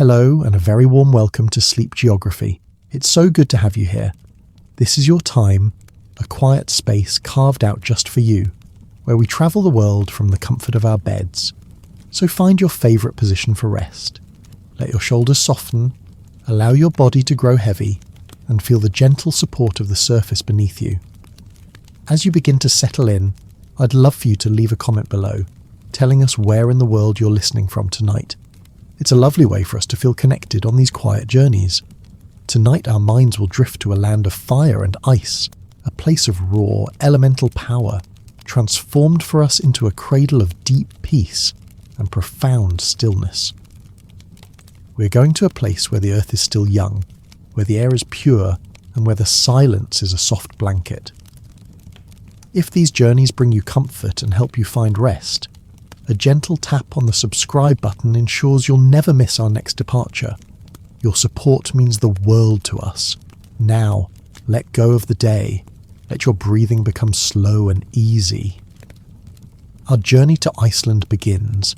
Hello and a very warm welcome to Sleep Geography. It's so good to have you here. This is your time, a quiet space carved out just for you, where we travel the world from the comfort of our beds. So find your favourite position for rest. Let your shoulders soften, allow your body to grow heavy, and feel the gentle support of the surface beneath you. As you begin to settle in, I'd love for you to leave a comment below, telling us where in the world you're listening from tonight. It's a lovely way for us to feel connected on these quiet journeys. Tonight our minds will drift to a land of fire and ice, a place of raw, elemental power, transformed for us into a cradle of deep peace and profound stillness. We're going to a place where the earth is still young, where the air is pure, and where the silence is a soft blanket. If these journeys bring you comfort and help you find rest, a gentle tap on the subscribe button ensures you'll never miss our next departure. Your support means the world to us. Now, let go of the day. Let your breathing become slow and easy. Our journey to Iceland begins.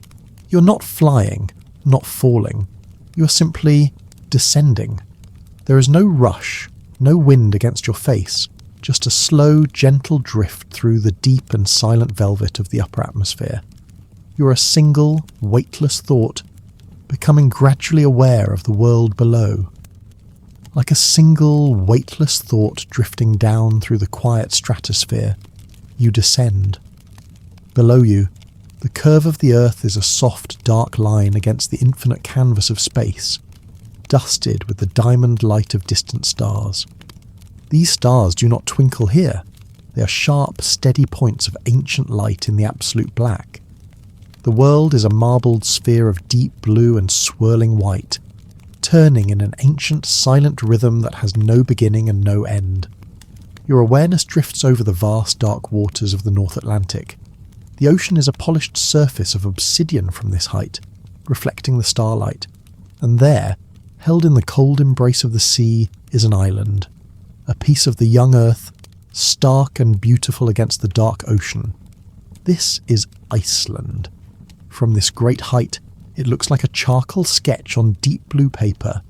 You're not flying, not falling. You're simply descending. There is no rush, no wind against your face, just a slow, gentle drift through the deep and silent velvet of the upper atmosphere. You're a single, weightless thought, becoming gradually aware of the world below. Like a single, weightless thought drifting down through the quiet stratosphere, you descend. Below you, the curve of the earth is a soft, dark line against the infinite canvas of space, dusted with the diamond light of distant stars. These stars do not twinkle here. They are sharp, steady points of ancient light in the absolute black. The world is a marbled sphere of deep blue and swirling white, turning in an ancient, silent rhythm that has no beginning and no end. Your awareness drifts over the vast, dark waters of the North Atlantic. The ocean is a polished surface of obsidian from this height, reflecting the starlight. And there, held in the cold embrace of the sea, is an island, a piece of the young earth, stark and beautiful against the dark ocean. This is Iceland. From this great height, it looks like a charcoal sketch on deep blue paper,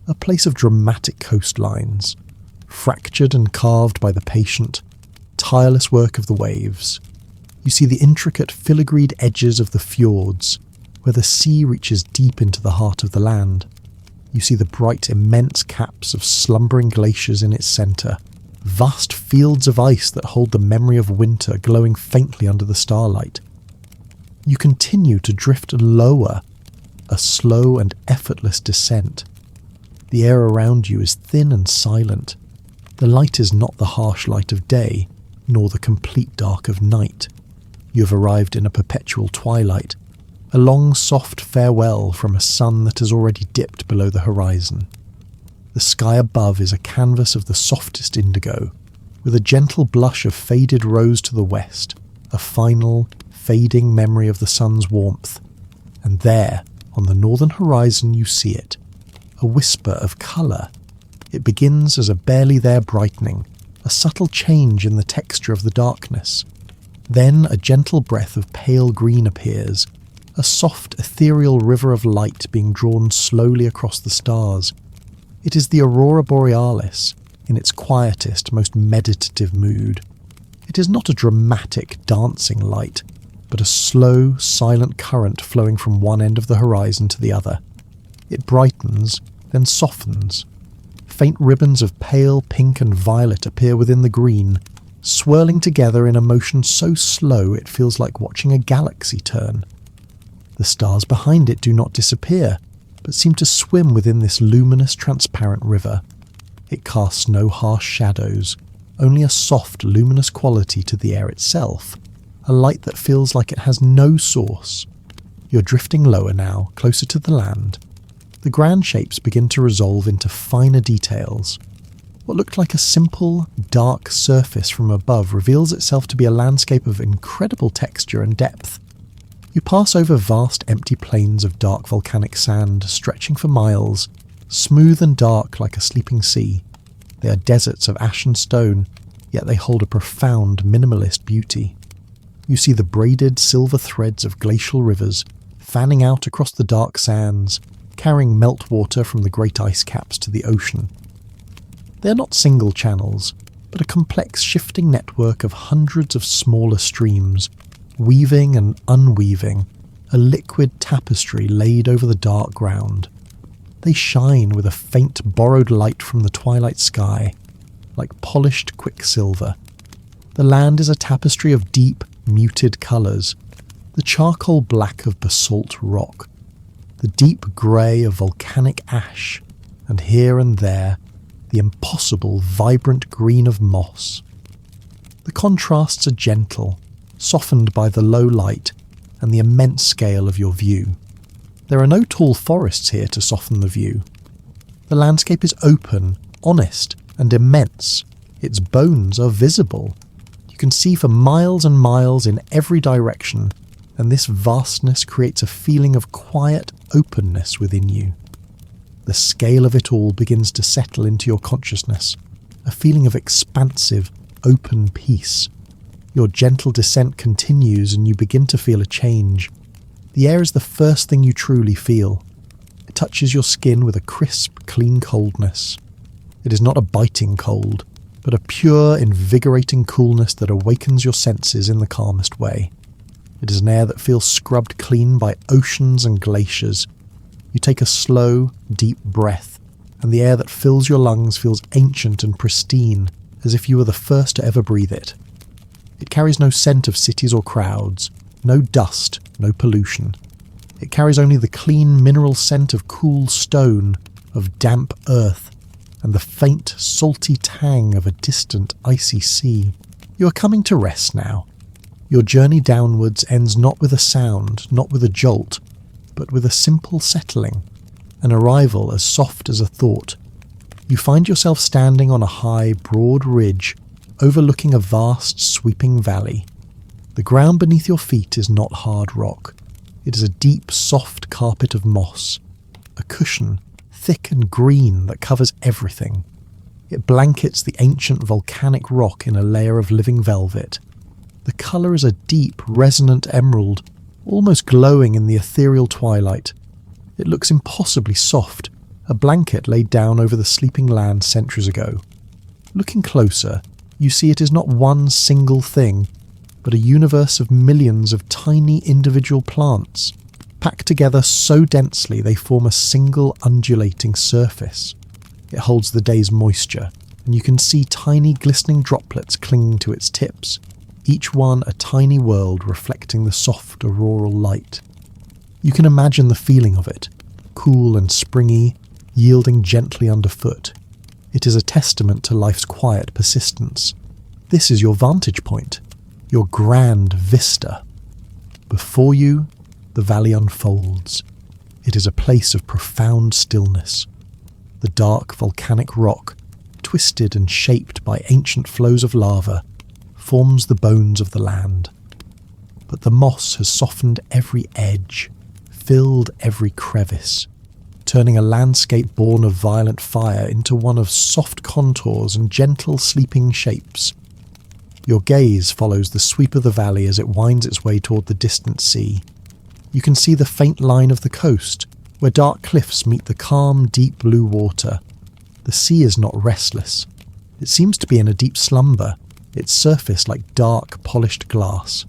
a place of dramatic coastlines, fractured and carved by the patient, tireless work of the waves. You see the intricate filigreed edges of the fjords, where the sea reaches deep into the heart of the land. You see the bright, immense caps of slumbering glaciers in its centre, vast fields of ice that hold the memory of winter glowing faintly under the starlight. You continue to drift lower, a slow and effortless descent. The air around you is thin and silent. The light is not the harsh light of day, nor the complete dark of night. You have arrived in a perpetual twilight, a long soft farewell from a sun that has already dipped below the horizon. The sky above is a canvas of the softest indigo, with a gentle blush of faded rose to the west, a final, fading memory of the sun's warmth. And there, on the northern horizon, you see it, a whisper of colour. It begins as a barely there brightening, a subtle change in the texture of the darkness. Then a gentle breath of pale green appears, a soft, ethereal river of light being drawn slowly across the stars. It is the aurora borealis, in its quietest, most meditative mood. It is not a dramatic, dancing light, but a slow, silent current flowing from one end of the horizon to the other. It brightens, then softens. Faint ribbons of pale pink and violet appear within the green, swirling together in a motion so slow it feels like watching a galaxy turn. The stars behind it do not disappear, but seem to swim within this luminous, transparent river. It casts no harsh shadows, only a soft, luminous quality to the air itself, a light that feels like it has no source. You're drifting lower now, closer to the land. The grand shapes begin to resolve into finer details. What looked like a simple, dark surface from above reveals itself to be a landscape of incredible texture and depth. You pass over vast empty plains of dark volcanic sand stretching for miles, smooth and dark like a sleeping sea. They are deserts of ash and stone, yet they hold a profound minimalist beauty. You see the braided silver threads of glacial rivers fanning out across the dark sands, carrying meltwater from the great ice caps to the ocean. They are not single channels, but a complex shifting network of hundreds of smaller streams, weaving and unweaving, a liquid tapestry laid over the dark ground. They shine with a faint borrowed light from the twilight sky, like polished quicksilver. The land is a tapestry of deep, muted colours, the charcoal black of basalt rock, the deep grey of volcanic ash, and here and there, the impossible vibrant green of moss. The contrasts are gentle, softened by the low light and the immense scale of your view. There are no tall forests here to soften the view. The landscape is open, honest, and immense. Its bones are visible. You can see for miles and miles in every direction, and this vastness creates a feeling of quiet openness within you. The scale of it all begins to settle into your consciousness, a feeling of expansive, open peace. Your gentle descent continues and you begin to feel a change. The air is the first thing you truly feel. It touches your skin with a crisp, clean coldness. It is not a biting cold, but a pure, invigorating coolness that awakens your senses in the calmest way. It is an air that feels scrubbed clean by oceans and glaciers. You take a slow, deep breath, and the air that fills your lungs feels ancient and pristine, as if you were the first to ever breathe it. It carries no scent of cities or crowds, no dust, no pollution. It carries only the clean mineral scent of cool stone, of damp earth, and the faint, salty tang of a distant, icy sea. You are coming to rest now. Your journey downwards ends not with a sound, not with a jolt, but with a simple settling, an arrival as soft as a thought. You find yourself standing on a high, broad ridge, overlooking a vast, sweeping valley. The ground beneath your feet is not hard rock. It is a deep, soft carpet of moss, a cushion, thick and green, that covers everything. It blankets the ancient volcanic rock in a layer of living velvet. The colour is a deep, resonant emerald, almost glowing in the ethereal twilight. It looks impossibly soft, a blanket laid down over the sleeping land centuries ago. Looking closer, you see it is not one single thing, but a universe of millions of tiny individual plants, packed together so densely they form a single undulating surface. It holds the day's moisture, and you can see tiny glistening droplets clinging to its tips, each one a tiny world reflecting the soft auroral light. You can imagine the feeling of it, cool and springy, yielding gently underfoot. It is a testament to life's quiet persistence. This is your vantage point, your grand vista. Before you, the valley unfolds. It is a place of profound stillness. The dark volcanic rock, twisted and shaped by ancient flows of lava, forms the bones of the land. But the moss has softened every edge, filled every crevice, turning a landscape born of violent fire into one of soft contours and gentle sleeping shapes. Your gaze follows the sweep of the valley as it winds its way toward the distant sea. You can see the faint line of the coast, where dark cliffs meet the calm, deep blue water. The sea is not restless. It seems to be in a deep slumber, its surface like dark, polished glass.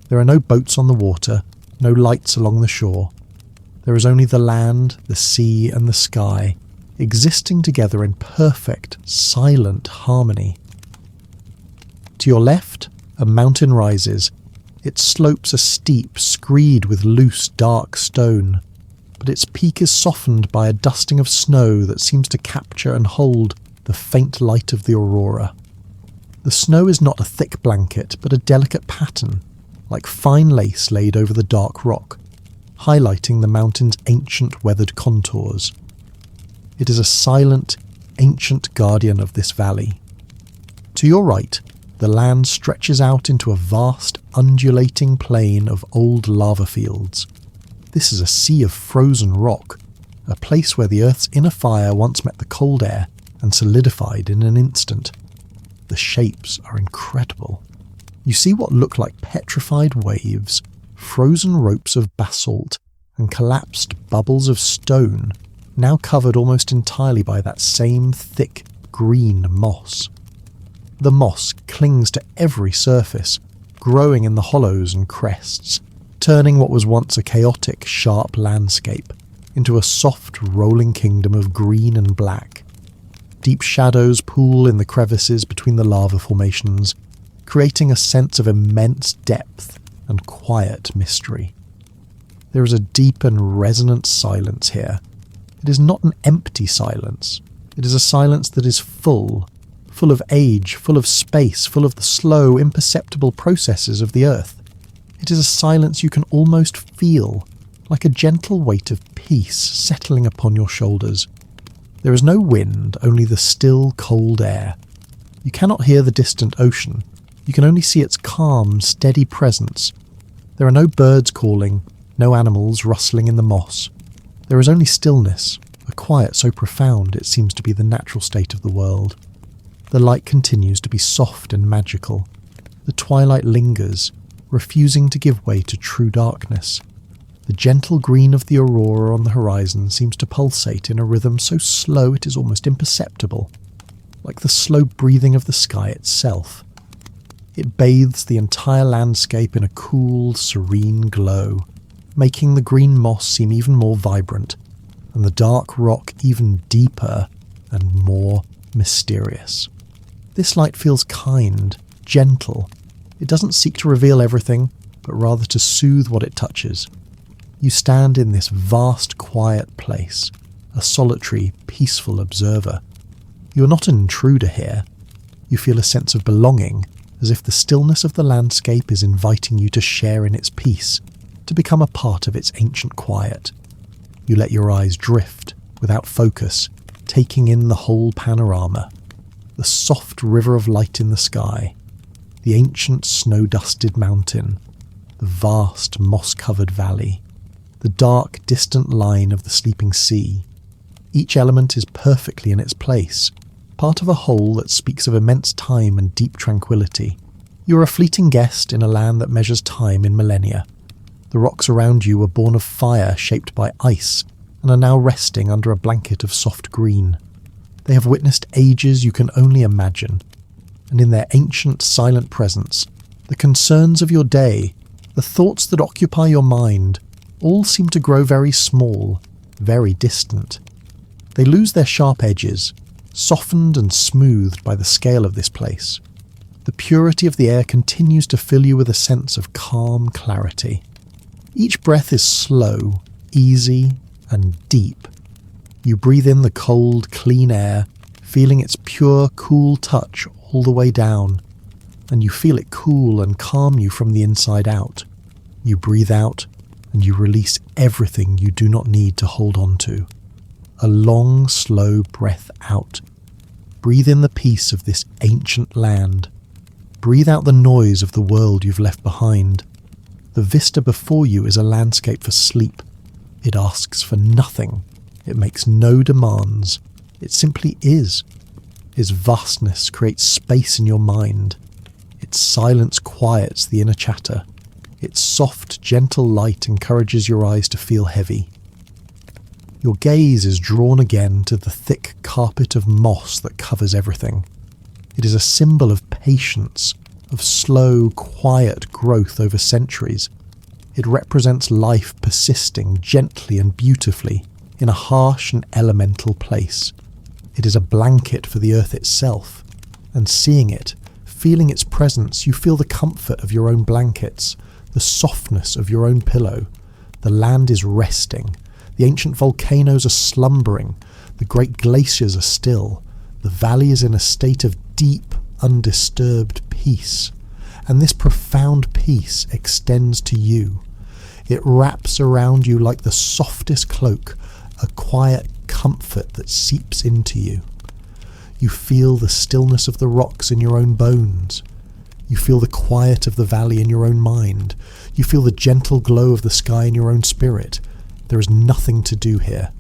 There are no boats on the water, no lights along the shore. There is only the land, the sea, and the sky, existing together in perfect, silent harmony. To your left, a mountain rises. Its slopes are steep, screed with loose, dark stone, but its peak is softened by a dusting of snow that seems to capture and hold the faint light of the aurora. The snow is not a thick blanket, but a delicate pattern, like fine lace laid over the dark rock, highlighting the mountain's ancient weathered contours. It is a silent, ancient guardian of this valley. To your right, the land stretches out into a vast, undulating plain of old lava fields. This is a sea of frozen rock, a place where the Earth's inner fire once met the cold air and solidified in an instant. The shapes are incredible. You see what look like petrified waves, frozen ropes of basalt, and collapsed bubbles of stone, now covered almost entirely by that same thick green moss. The moss clings to every surface, growing in the hollows and crests, turning what was once a chaotic, sharp landscape into a soft, rolling kingdom of green and black. Deep shadows pool in the crevices between the lava formations, creating a sense of immense depth and quiet mystery. There is a deep and resonant silence here. It is not an empty silence. It is a silence that is full of age, full of space, full of the slow, imperceptible processes of the earth. It is a silence you can almost feel, like a gentle weight of peace settling upon your shoulders. There is no wind, only the still, cold air. You cannot hear the distant ocean. You can only see its calm, steady presence. There are no birds calling, no animals rustling in the moss. There is only stillness, a quiet so profound it seems to be the natural state of the world. The light continues to be soft and magical. The twilight lingers, refusing to give way to true darkness. The gentle green of the aurora on the horizon seems to pulsate in a rhythm so slow it is almost imperceptible, like the slow breathing of the sky itself. It bathes the entire landscape in a cool, serene glow, making the green moss seem even more vibrant, and the dark rock even deeper and more mysterious. This light feels kind, gentle. It doesn't seek to reveal everything, but rather to soothe what it touches. You stand in this vast, quiet place, a solitary, peaceful observer. You are not an intruder here. You feel a sense of belonging, as if the stillness of the landscape is inviting you to share in its peace, to become a part of its ancient quiet. You let your eyes drift, without focus, taking in the whole panorama. The soft river of light in the sky, the ancient snow-dusted mountain, the vast moss-covered valley, the dark, distant line of the sleeping sea. Each element is perfectly in its place, part of a whole that speaks of immense time and deep tranquility. You are a fleeting guest in a land that measures time in millennia. The rocks around you were born of fire shaped by ice and are now resting under a blanket of soft green. They have witnessed ages you can only imagine, and in their ancient, silent presence, the concerns of your day, the thoughts that occupy your mind, all seem to grow very small, very distant. They lose their sharp edges, softened and smoothed by the scale of this place. The purity of the air continues to fill you with a sense of calm clarity. Each breath is slow, easy, and deep. You breathe in the cold, clean air, feeling its pure, cool touch all the way down, and you feel it cool and calm you from the inside out. You breathe out, and you release everything you do not need to hold on to. A long, slow breath out. Breathe in the peace of this ancient land. Breathe out the noise of the world you've left behind. The vista before you is a landscape for sleep. It asks for nothing. It makes no demands. It simply is. Its vastness creates space in your mind. Its silence quiets the inner chatter. Its soft, gentle light encourages your eyes to feel heavy. Your gaze is drawn again to the thick carpet of moss that covers everything. It is a symbol of patience, of slow, quiet growth over centuries. It represents life persisting gently and beautifully in a harsh and elemental place. It is a blanket for the earth itself, and seeing it, feeling its presence, you feel the comfort of your own blankets, the softness of your own pillow. The land is resting. The ancient volcanoes are slumbering. The great glaciers are still. The valley is in a state of deep, undisturbed peace. And this profound peace extends to you. It wraps around you like the softest cloak, a quiet comfort that seeps into you. You feel the stillness of the rocks in your own bones. You feel the quiet of the valley in your own mind. You feel the gentle glow of the sky in your own spirit. There is nothing to do here,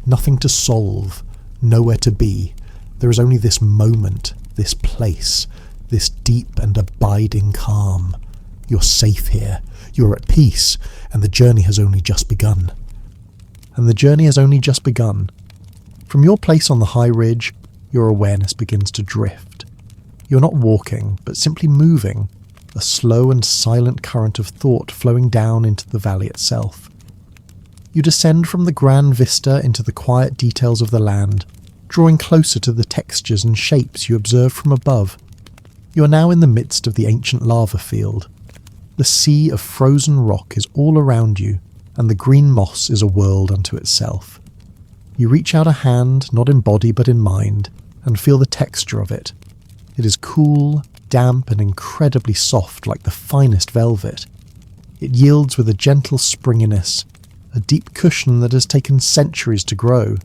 nothing to solve, nowhere to be. There is only this moment, this place, this deep and abiding calm. You're safe here, you're at peace, and the journey has only just begun. and the journey has only just begun. From your place on the high ridge, your awareness begins to drift. You're not walking, but simply moving, a slow and silent current of thought flowing down into the valley itself. You descend from the grand vista into the quiet details of the land, drawing closer to the textures and shapes you observe from above. You are now in the midst of the ancient lava field. The sea of frozen rock is all around you, and the green moss is a world unto itself. You reach out a hand, not in body but in mind, and feel the texture of it. It is cool, damp, and incredibly soft like the finest velvet. It yields with a gentle springiness, a deep cushion that has taken centuries to grow.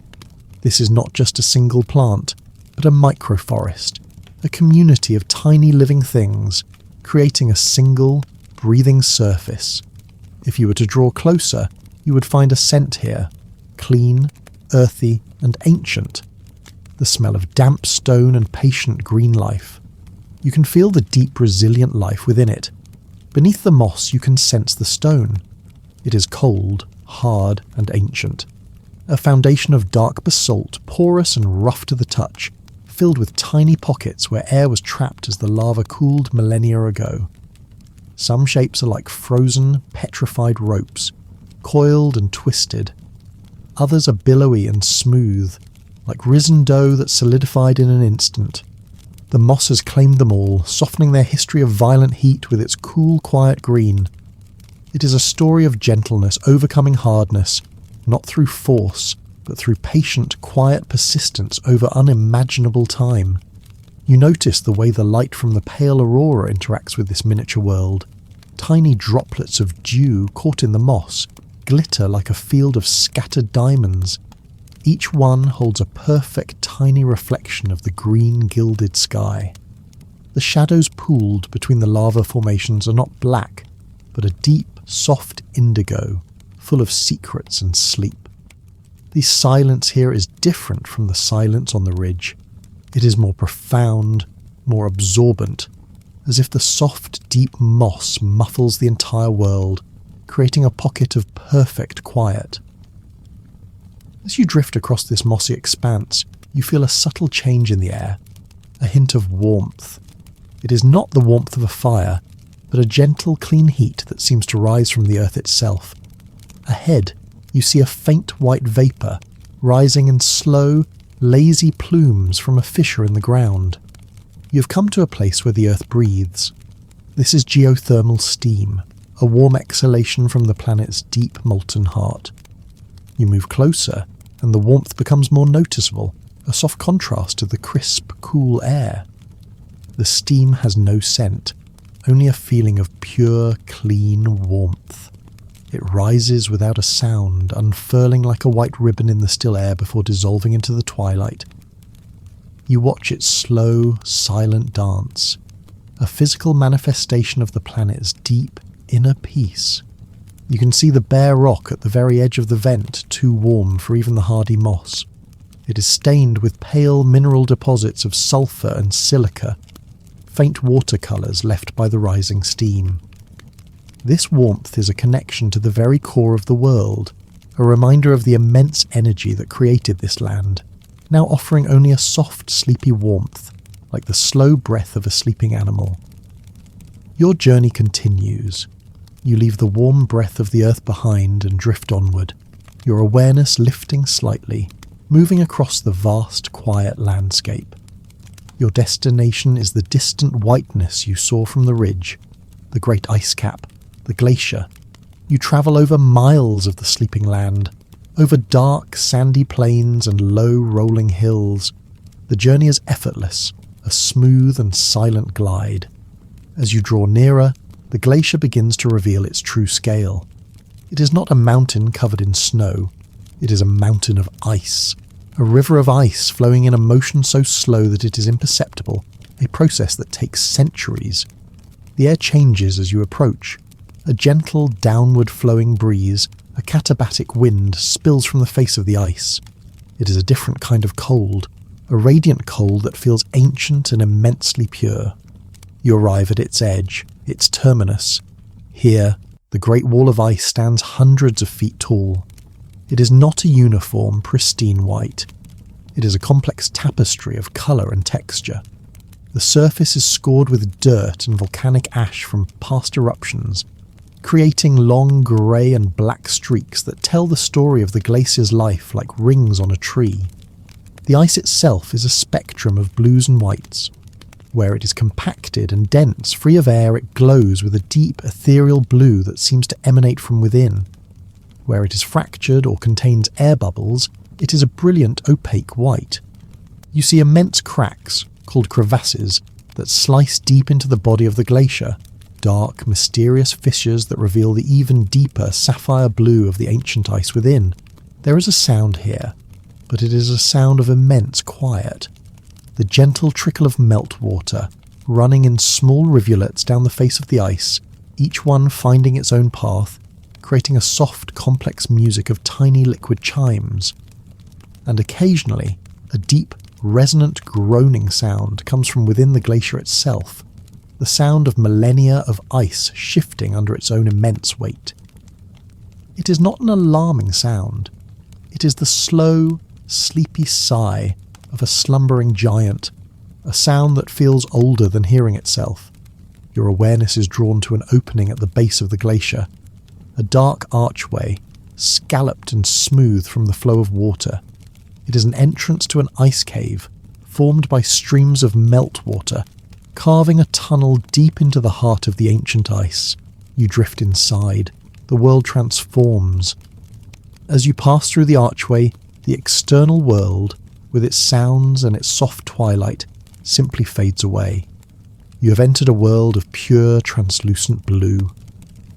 This is not just a single plant, but a microforest, a community of tiny living things, creating a single, breathing surface. If you were to draw closer, you would find a scent here, clean, earthy, and ancient. The smell of damp stone and patient green life. You can feel the deep, resilient life within it. Beneath the moss, you can sense the stone. It is cold, hard, and ancient. A foundation of dark basalt, porous and rough to the touch, filled with tiny pockets where air was trapped as the lava cooled millennia ago. Some shapes are like frozen, petrified ropes, coiled and twisted. Others are billowy and smooth, like risen dough that solidified in an instant. The moss has claimed them all, softening their history of violent heat with its cool, quiet green. It is a story of gentleness overcoming hardness, not through force, but through patient, quiet persistence over unimaginable time. You notice the way the light from the pale aurora interacts with this miniature world. Tiny droplets of dew caught in the moss glitter like a field of scattered diamonds. Each one holds a perfect tiny reflection of the green gilded sky. The shadows pooled between the lava formations are not black, but a deep, soft indigo, full of secrets and sleep. The silence here is different from the silence on the ridge. It is more profound, more absorbent, as if the soft, deep moss muffles the entire world, creating a pocket of perfect quiet. As you drift across this mossy expanse, you feel a subtle change in the air, a hint of warmth. It is not the warmth of a fire, but a gentle, clean heat that seems to rise from the earth itself. Ahead, you see a faint white vapour rising in slow, lazy plumes from a fissure in the ground. You have come to a place where the earth breathes. This is geothermal steam, a warm exhalation from the planet's deep molten heart. You move closer, and the warmth becomes more noticeable, a soft contrast to the crisp, cool air. The steam has no scent, only a feeling of pure, clean warmth. It rises without a sound, unfurling like a white ribbon in the still air before dissolving into the twilight. You watch its slow, silent dance, a physical manifestation of the planet's deep, inner peace. You can see the bare rock at the very edge of the vent, too warm for even the hardy moss. It is stained with pale mineral deposits of sulfur and silica, faint watercolours left by the rising steam. This warmth is a connection to the very core of the world, a reminder of the immense energy that created this land, now offering only a soft, sleepy warmth, like the slow breath of a sleeping animal. Your journey continues. You leave the warm breath of the earth behind and drift onward, your awareness lifting slightly, moving across the vast, quiet landscape. Your destination is the distant whiteness you saw from the ridge, the great ice cap, the glacier. You travel over miles of the sleeping land, over dark, sandy plains and low, rolling hills. The journey is effortless, a smooth and silent glide. As you draw nearer, the glacier begins to reveal its true scale. It is not a mountain covered in snow. It is a mountain of ice, a river of ice flowing in a motion so slow that it is imperceptible, a process that takes centuries. The air changes as you approach. A gentle, downward-flowing breeze, a katabatic wind, spills from the face of the ice. It is a different kind of cold, a radiant cold that feels ancient and immensely pure. You arrive at its edge, its terminus. Here, the Great Wall of Ice stands hundreds of feet tall. It is not a uniform, pristine white. It is a complex tapestry of colour and texture. The surface is scored with dirt and volcanic ash from past eruptions, creating long grey and black streaks that tell the story of the glacier's life like rings on a tree. The ice itself is a spectrum of blues and whites. Where it is compacted and dense, free of air, it glows with a deep, ethereal blue that seems to emanate from within. Where it is fractured or contains air bubbles, it is a brilliant, opaque white. You see immense cracks, called crevasses, that slice deep into the body of the glacier, dark, mysterious fissures that reveal the even deeper sapphire blue of the ancient ice within. There is a sound here, but it is a sound of immense quiet. The gentle trickle of meltwater, running in small rivulets down the face of the ice, each one finding its own path, creating a soft, complex music of tiny liquid chimes. And occasionally, a deep, resonant groaning sound comes from within the glacier itself, the sound of millennia of ice shifting under its own immense weight. It is not an alarming sound. It is the slow, sleepy sigh of a slumbering giant, a sound that feels older than hearing itself. Your awareness is drawn to an opening at the base of the glacier, a dark archway, scalloped and smooth from the flow of water. It is an entrance to an ice cave, formed by streams of meltwater, carving a tunnel deep into the heart of the ancient ice. You drift inside. The world transforms. As you pass through the archway, the external world, with its sounds and its soft twilight, simply fades away. You have entered a world of pure, translucent blue.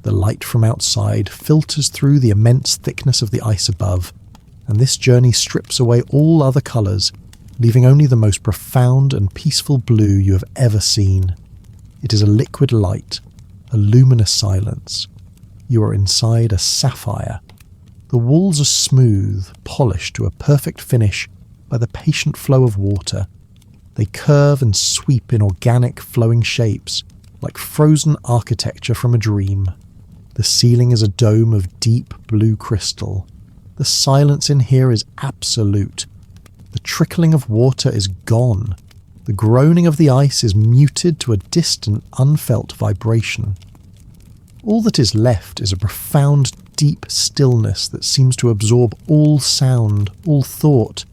The light from outside filters through the immense thickness of the ice above, and this journey strips away all other colours, leaving only the most profound and peaceful blue you have ever seen. It is a liquid light, a luminous silence. You are inside a sapphire. The walls are smooth, polished to a perfect finish by the patient flow of water. They curve and sweep in organic, flowing shapes, like frozen architecture from a dream. The ceiling is a dome of deep blue crystal. The silence in here is absolute. The trickling of water is gone. The groaning of the ice is muted to a distant, unfelt vibration. All that is left is a profound, deep stillness that seems to absorb all sound, all thought.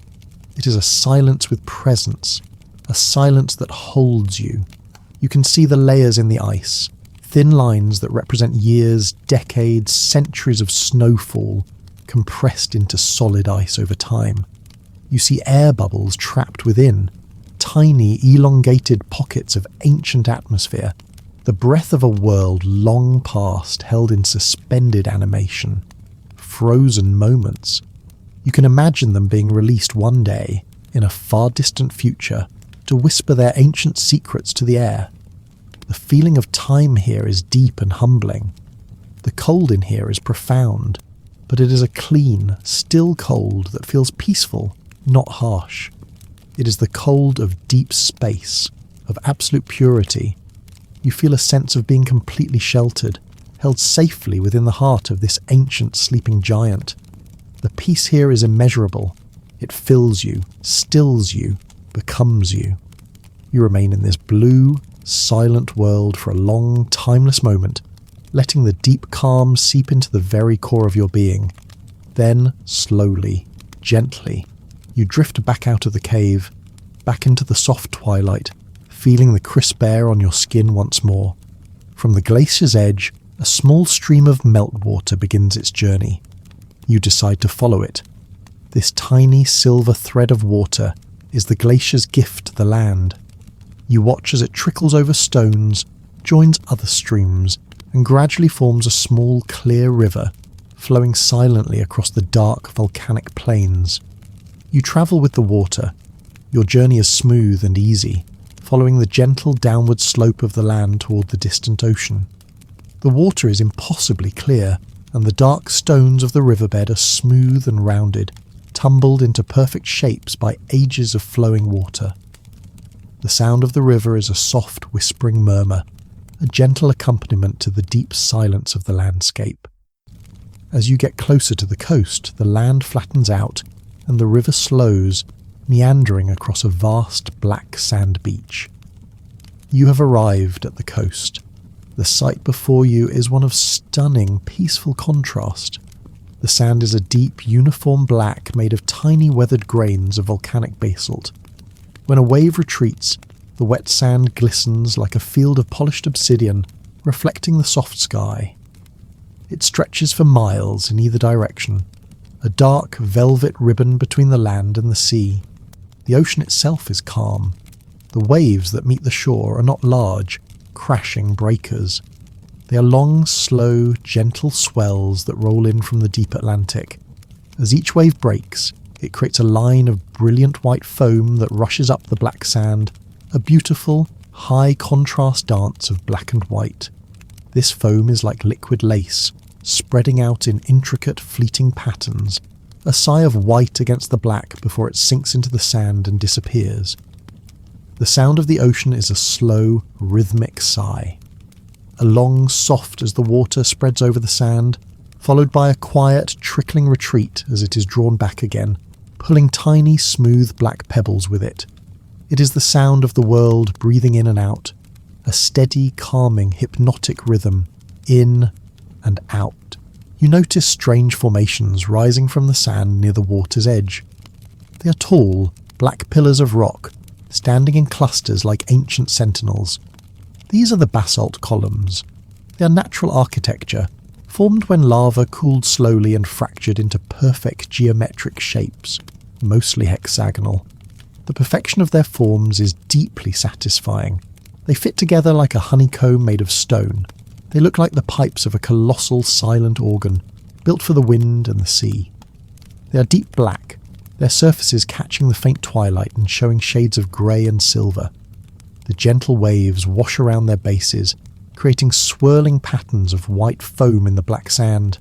It is a silence with presence, a silence that holds you. You can see the layers in the ice, thin lines that represent years, decades, centuries of snowfall, compressed into solid ice over time. You see air bubbles trapped within, tiny, elongated pockets of ancient atmosphere, the breath of a world long past held in suspended animation, frozen moments. You can imagine them being released one day, in a far distant future, to whisper their ancient secrets to the air. The feeling of time here is deep and humbling. The cold in here is profound, but it is a clean, still cold that feels peaceful, not harsh. It is the cold of deep space, of absolute purity. You feel a sense of being completely sheltered, held safely within the heart of this ancient sleeping giant. The peace here is immeasurable. It fills you, stills you, becomes you. You remain in this blue, silent world for a long, timeless moment, letting the deep calm seep into the very core of your being. Then, slowly, gently, you drift back out of the cave, back into the soft twilight, feeling the crisp air on your skin once more. From the glacier's edge, a small stream of meltwater begins its journey. You decide to follow it. This tiny silver thread of water is the glacier's gift to the land. You watch as it trickles over stones, joins other streams, and gradually forms a small, clear river, flowing silently across the dark volcanic plains. You travel with the water. Your journey is smooth and easy, following the gentle downward slope of the land toward the distant ocean. The water is impossibly clear, and the dark stones of the riverbed are smooth and rounded, tumbled into perfect shapes by ages of flowing water. The sound of the river is a soft, whispering murmur, a gentle accompaniment to the deep silence of the landscape. As you get closer to the coast, the land flattens out and the river slows, meandering across a vast black sand beach. You have arrived at the coast. The sight before you is one of stunning, peaceful contrast. The sand is a deep, uniform black made of tiny weathered grains of volcanic basalt. When a wave retreats, the wet sand glistens like a field of polished obsidian, reflecting the soft sky. It stretches for miles in either direction, a dark velvet ribbon between the land and the sea. The ocean itself is calm. The waves that meet the shore are not large, crashing breakers. They are long, slow, gentle swells that roll in from the deep Atlantic. As each wave breaks, it creates a line of brilliant white foam that rushes up the black sand, a beautiful, high-contrast dance of black and white. This foam is like liquid lace, spreading out in intricate, fleeting patterns, a sigh of white against the black before it sinks into the sand and disappears. The sound of the ocean is a slow, rhythmic sigh. A long soft as the water spreads over the sand, followed by a quiet, trickling retreat as it is drawn back again, pulling tiny, smooth black pebbles with it. It is the sound of the world breathing in and out, a steady, calming, hypnotic rhythm, in and out. You notice strange formations rising from the sand near the water's edge. They are tall, black pillars of rock, standing in clusters like ancient sentinels. These are the basalt columns. They are natural architecture, formed when lava cooled slowly and fractured into perfect geometric shapes, mostly hexagonal. The perfection of their forms is deeply satisfying. They fit together like a honeycomb made of stone. They look like the pipes of a colossal silent organ, built for the wind and the sea. They are deep black, their surfaces catching the faint twilight and showing shades of grey and silver. The gentle waves wash around their bases, creating swirling patterns of white foam in the black sand.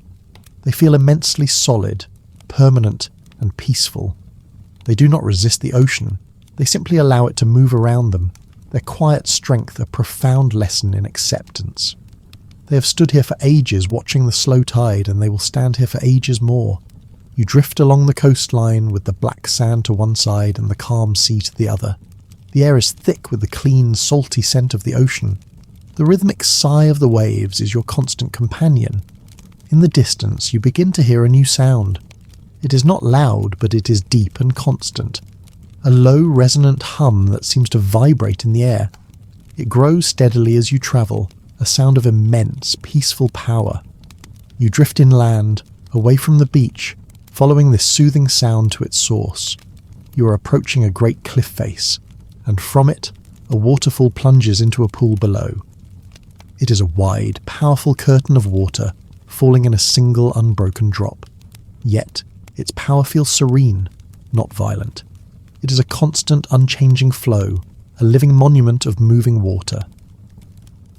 They feel immensely solid, permanent, and peaceful. They do not resist the ocean, they simply allow it to move around them, their quiet strength a profound lesson in acceptance. They have stood here for ages watching the slow tide, and they will stand here for ages more. You drift along the coastline with the black sand to one side and the calm sea to the other. The air is thick with the clean, salty scent of the ocean. The rhythmic sigh of the waves is your constant companion. In the distance, you begin to hear a new sound. It is not loud, but it is deep and constant. A low, resonant hum that seems to vibrate in the air. It grows steadily as you travel, a sound of immense, peaceful power. You drift inland, away from the beach, following this soothing sound to its source. You are approaching a great cliff face, and from it, a waterfall plunges into a pool below. It is a wide, powerful curtain of water, falling in a single unbroken drop. Yet, its power feels serene, not violent. It is a constant, unchanging flow, a living monument of moving water.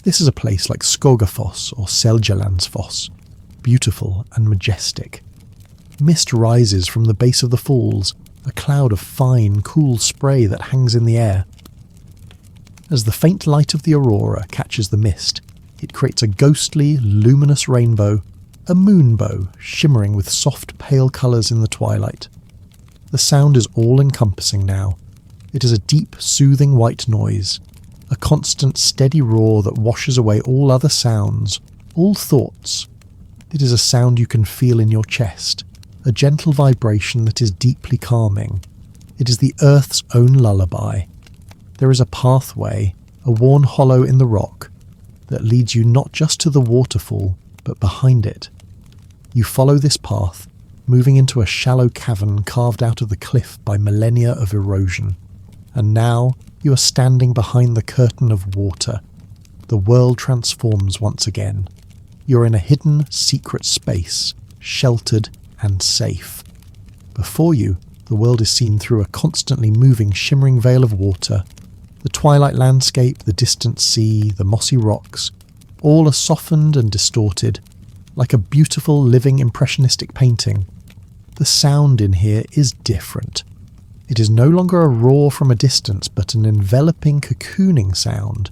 This is a place like Skogafoss or Seljalandsfoss, beautiful and majestic. Mist rises from the base of the falls, a cloud of fine, cool spray that hangs in the air. As the faint light of the aurora catches the mist, it creates a ghostly, luminous rainbow, a moonbow shimmering with soft, pale colours in the twilight. The sound is all-encompassing now. It is a deep, soothing white noise, a constant, steady roar that washes away all other sounds, all thoughts. It is a sound you can feel in your chest, a gentle vibration that is deeply calming. It is the earth's own lullaby. There is a pathway, a worn hollow in the rock, that leads you not just to the waterfall, but behind it. You follow this path, moving into a shallow cavern carved out of the cliff by millennia of erosion. And now you are standing behind the curtain of water. The world transforms once again. You're in a hidden, secret space, sheltered and safe. Before you, the world is seen through a constantly moving, shimmering veil of water. The twilight landscape, the distant sea, the mossy rocks, all are softened and distorted, like a beautiful, living, impressionistic painting. The sound in here is different. It is no longer a roar from a distance, but an enveloping, cocooning sound.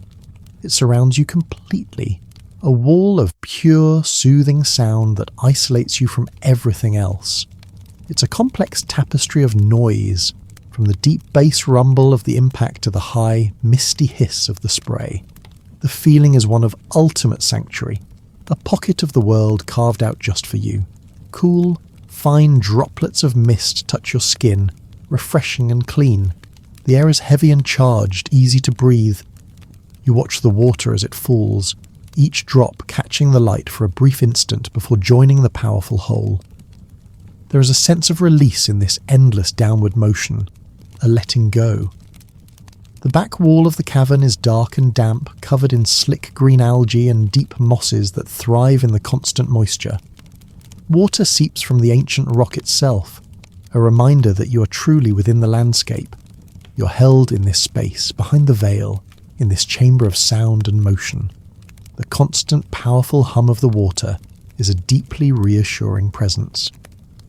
It surrounds you completely, A wall of pure, soothing sound that isolates you from everything else. It's a complex tapestry of noise, from the deep bass rumble of the impact to the high, misty hiss of the spray. The feeling is one of ultimate sanctuary, a pocket of the world carved out just for you. Cool, fine droplets of mist touch your skin, refreshing and clean. The air is heavy and charged, easy to breathe. You watch the water as it falls, each drop catching the light for a brief instant before joining the powerful whole. There is a sense of release in this endless downward motion, a letting go. The back wall of the cavern is dark and damp, covered in slick green algae and deep mosses that thrive in the constant moisture. Water seeps from the ancient rock itself, a reminder that you are truly within the landscape. You're held in this space, behind the veil, in this chamber of sound and motion. The constant, powerful hum of the water is a deeply reassuring presence.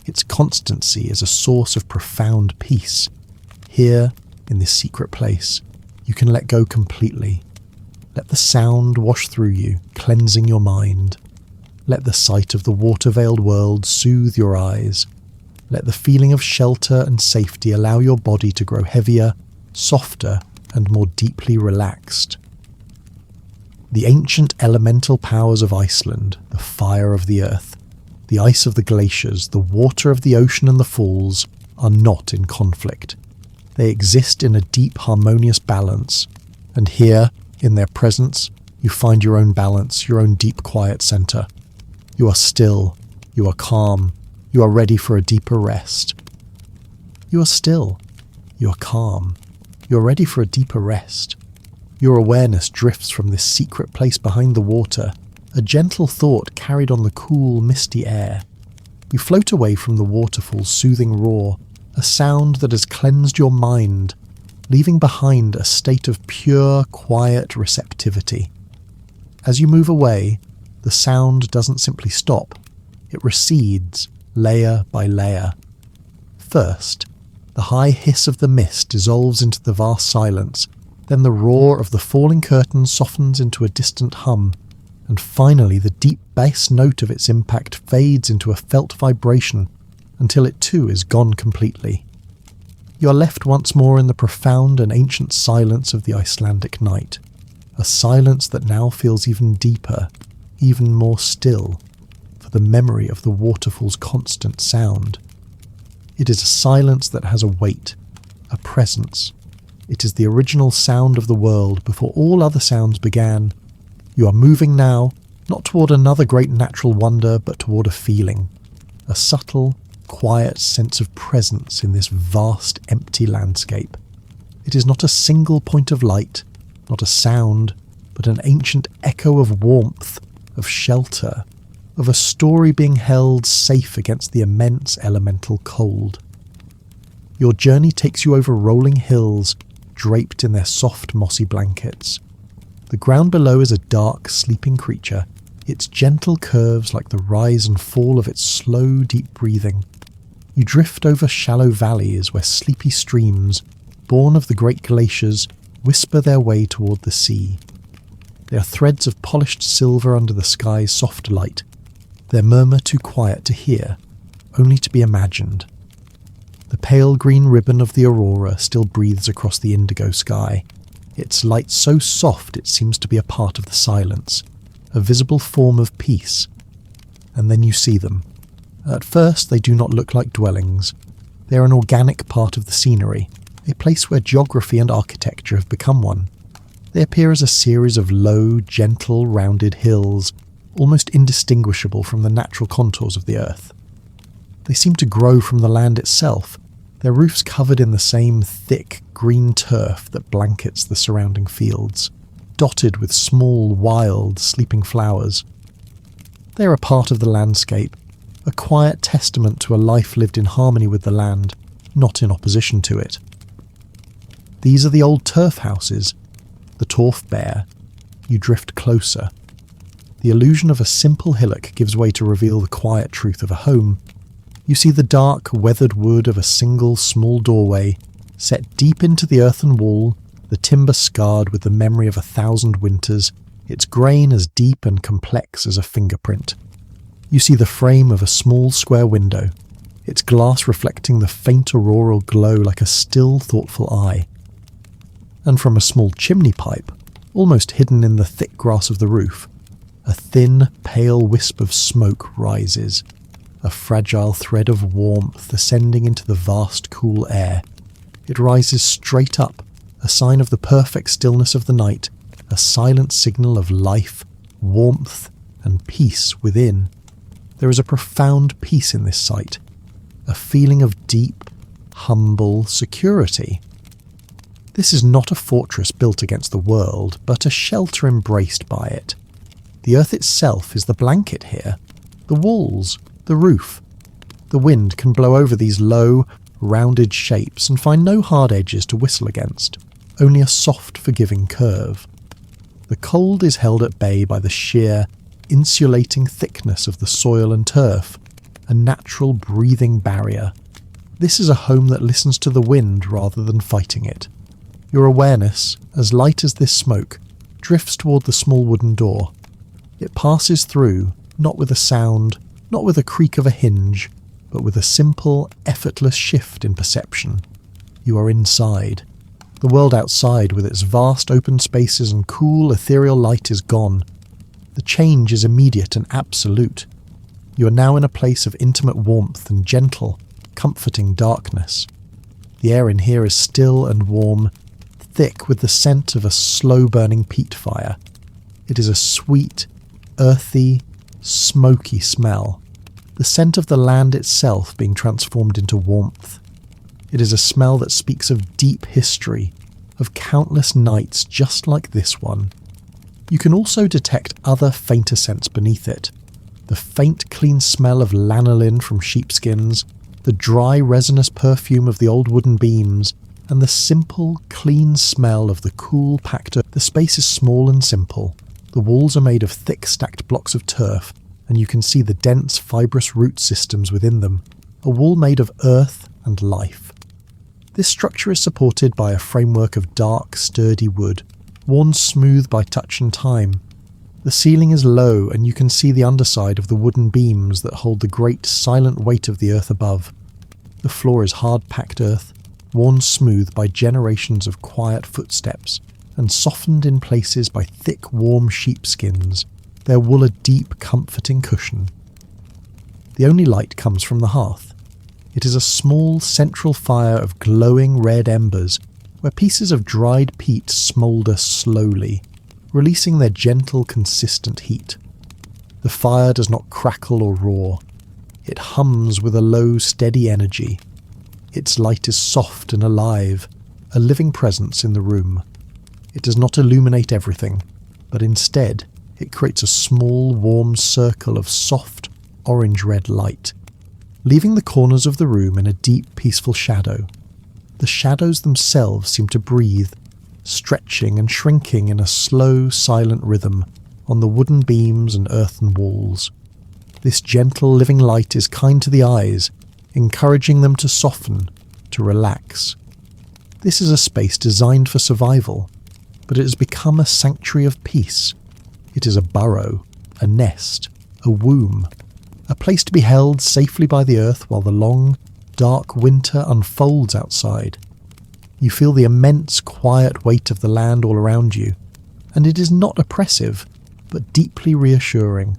Its constancy is a source of profound peace. Here, in this secret place, you can let go completely. Let the sound wash through you, cleansing your mind. Let the sight of the water-veiled world soothe your eyes. Let the feeling of shelter and safety allow your body to grow heavier, softer, and more deeply relaxed. The ancient elemental powers of Iceland, the fire of the earth, the ice of the glaciers, the water of the ocean and the falls, are not in conflict. They exist in a deep, harmonious balance, and here, in their presence, you find your own balance, your own deep, quiet center. You are still, you are calm, you are ready for a deeper rest. You are still, you are calm, you are ready for a deeper rest. Your awareness drifts from this secret place behind the water, a gentle thought carried on the cool, misty air. You float away from the waterfall's soothing roar, a sound that has cleansed your mind, leaving behind a state of pure, quiet receptivity. As you move away, the sound doesn't simply stop. It recedes, layer by layer. First, the high hiss of the mist dissolves into the vast silence, then the roar of the falling curtain softens into a distant hum, and finally the deep bass note of its impact fades into a felt vibration until it too is gone completely. You are left once more in the profound and ancient silence of the Icelandic night, a silence that now feels even deeper, even more still, for the memory of the waterfall's constant sound. It is a silence that has a weight, a presence. It is the original sound of the world before all other sounds began. You are moving now, not toward another great natural wonder, but toward a feeling, a subtle, quiet sense of presence in this vast, empty landscape. It is not a single point of light, not a sound, but an ancient echo of warmth, of shelter, of a story being held safe against the immense elemental cold. Your journey takes you over rolling hills, draped in their soft, mossy blankets. The ground below is a dark, sleeping creature, its gentle curves like the rise and fall of its slow, deep breathing. You drift over shallow valleys where sleepy streams, born of the great glaciers, whisper their way toward the sea. They are threads of polished silver under the sky's soft light, their murmur too quiet to hear, only to be imagined. The pale green ribbon of the aurora still breathes across the indigo sky, its light so soft it seems to be a part of the silence, a visible form of peace. And then you see them. At first they do not look like dwellings. They are an organic part of the scenery, a place where geography and architecture have become one. They appear as a series of low, gentle, rounded hills, almost indistinguishable from the natural contours of the earth. They seem to grow from the land itself, their roofs covered in the same thick, green turf that blankets the surrounding fields, dotted with small, wild, sleeping flowers. They are a part of the landscape, a quiet testament to a life lived in harmony with the land, not in opposition to it. These are the old turf houses, the torf bear. You drift closer. The illusion of a simple hillock gives way to reveal the quiet truth of a home. You see the dark, weathered wood of a single small doorway, set deep into the earthen wall, the timber scarred with the memory of 1,000 winters, its grain as deep and complex as a fingerprint. You see the frame of a small square window, its glass reflecting the faint auroral glow like a still, thoughtful eye. And from a small chimney pipe, almost hidden in the thick grass of the roof, a thin, pale wisp of smoke rises, a fragile thread of warmth ascending into the vast, cool air. It rises straight up, a sign of the perfect stillness of the night, a silent signal of life, warmth, and peace within. There is a profound peace in this sight, a feeling of deep, humble security. This is not a fortress built against the world, but a shelter embraced by it. The earth itself is the blanket here, the walls, the roof. The wind can blow over these low, rounded shapes and find no hard edges to whistle against, only a soft, forgiving curve. The cold is held at bay by the sheer, insulating thickness of the soil and turf, a natural breathing barrier. This is a home that listens to the wind rather than fighting it. Your awareness, as light as this smoke, drifts toward the small wooden door. It passes through, not with a sound, not with a creak of a hinge, but with a simple, effortless shift in perception. You are inside. The world outside, with its vast open spaces and cool, ethereal light, is gone. The change is immediate and absolute. You are now in a place of intimate warmth and gentle, comforting darkness. The air in here is still and warm, thick with the scent of a slow-burning peat fire. It is a sweet, earthy, smoky smell, the scent of the land itself being transformed into warmth. It is a smell that speaks of deep history, of countless nights just like this one. You can also detect other fainter scents beneath it. The faint, clean smell of lanolin from sheepskins, the dry, resinous perfume of the old wooden beams, and the simple, clean smell of the cool, packed earth. The space is small and simple. The walls are made of thick, stacked blocks of turf, and you can see the dense, fibrous root systems within them, a wall made of earth and life. This structure is supported by a framework of dark, sturdy wood, worn smooth by touch and time. The ceiling is low, and you can see the underside of the wooden beams that hold the great, silent weight of the earth above. The floor is hard-packed earth, worn smooth by generations of quiet footsteps, and softened in places by thick, warm sheepskins, their wool a deep, comforting cushion. The only light comes from the hearth. It is a small, central fire of glowing red embers, where pieces of dried peat smoulder slowly, releasing their gentle, consistent heat. The fire does not crackle or roar. It hums with a low, steady energy. Its light is soft and alive, a living presence in the room. It does not illuminate everything, but instead it creates a small, warm circle of soft, orange-red light, leaving the corners of the room in a deep, peaceful shadow. The shadows themselves seem to breathe, stretching and shrinking in a slow, silent rhythm on the wooden beams and earthen walls. This gentle, living light is kind to the eyes, encouraging them to soften, to relax. This is a space designed for survival, but it has become a sanctuary of peace. It is a burrow, a nest, a womb, a place to be held safely by the earth while the long, dark winter unfolds outside. You feel the immense, quiet weight of the land all around you, and it is not oppressive, but deeply reassuring.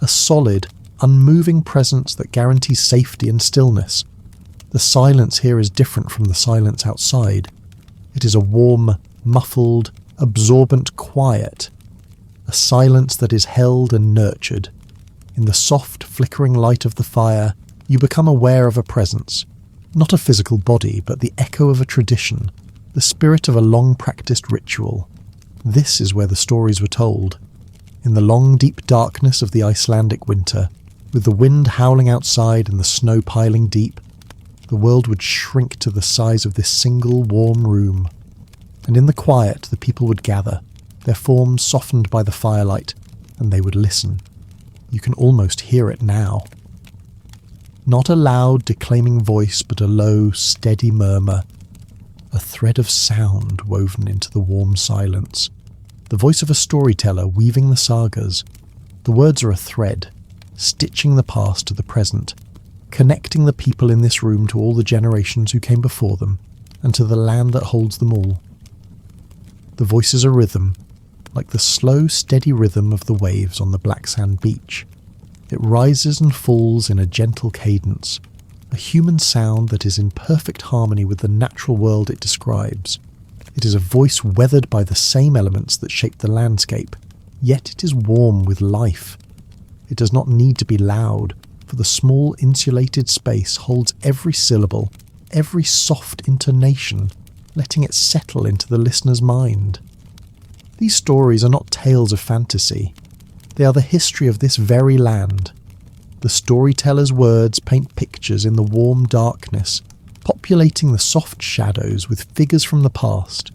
A solid, unmoving presence that guarantees safety and stillness. The silence here is different from the silence outside. It is a warm, muffled, absorbent quiet, a silence that is held and nurtured. In the soft, flickering light of the fire, you become aware of a presence, not a physical body, but the echo of a tradition, the spirit of a long-practiced ritual. This is where the stories were told. In the long, deep darkness of the Icelandic winter, with the wind howling outside and the snow piling deep, the world would shrink to the size of this single warm room. And in the quiet, the people would gather, their forms softened by the firelight, and they would listen. You can almost hear it now. Not a loud, declaiming voice, but a low, steady murmur, a thread of sound woven into the warm silence. the voice of a storyteller weaving the sagas. The words are a thread, stitching the past to the present, connecting the people in this room to all the generations who came before them, and to the land that holds them all. The voice is a rhythm, like the slow, steady rhythm of the waves on the black sand beach. It rises and falls in a gentle cadence, a human sound that is in perfect harmony with the natural world it describes. It is a voice weathered by the same elements that shape the landscape, yet it is warm with life. It does not need to be loud, for the small insulated space holds every syllable, every soft intonation, letting it settle into the listener's mind. These stories are not tales of fantasy. They are the history of this very land. The storyteller's words paint pictures in the warm darkness, populating the soft shadows with figures from the past.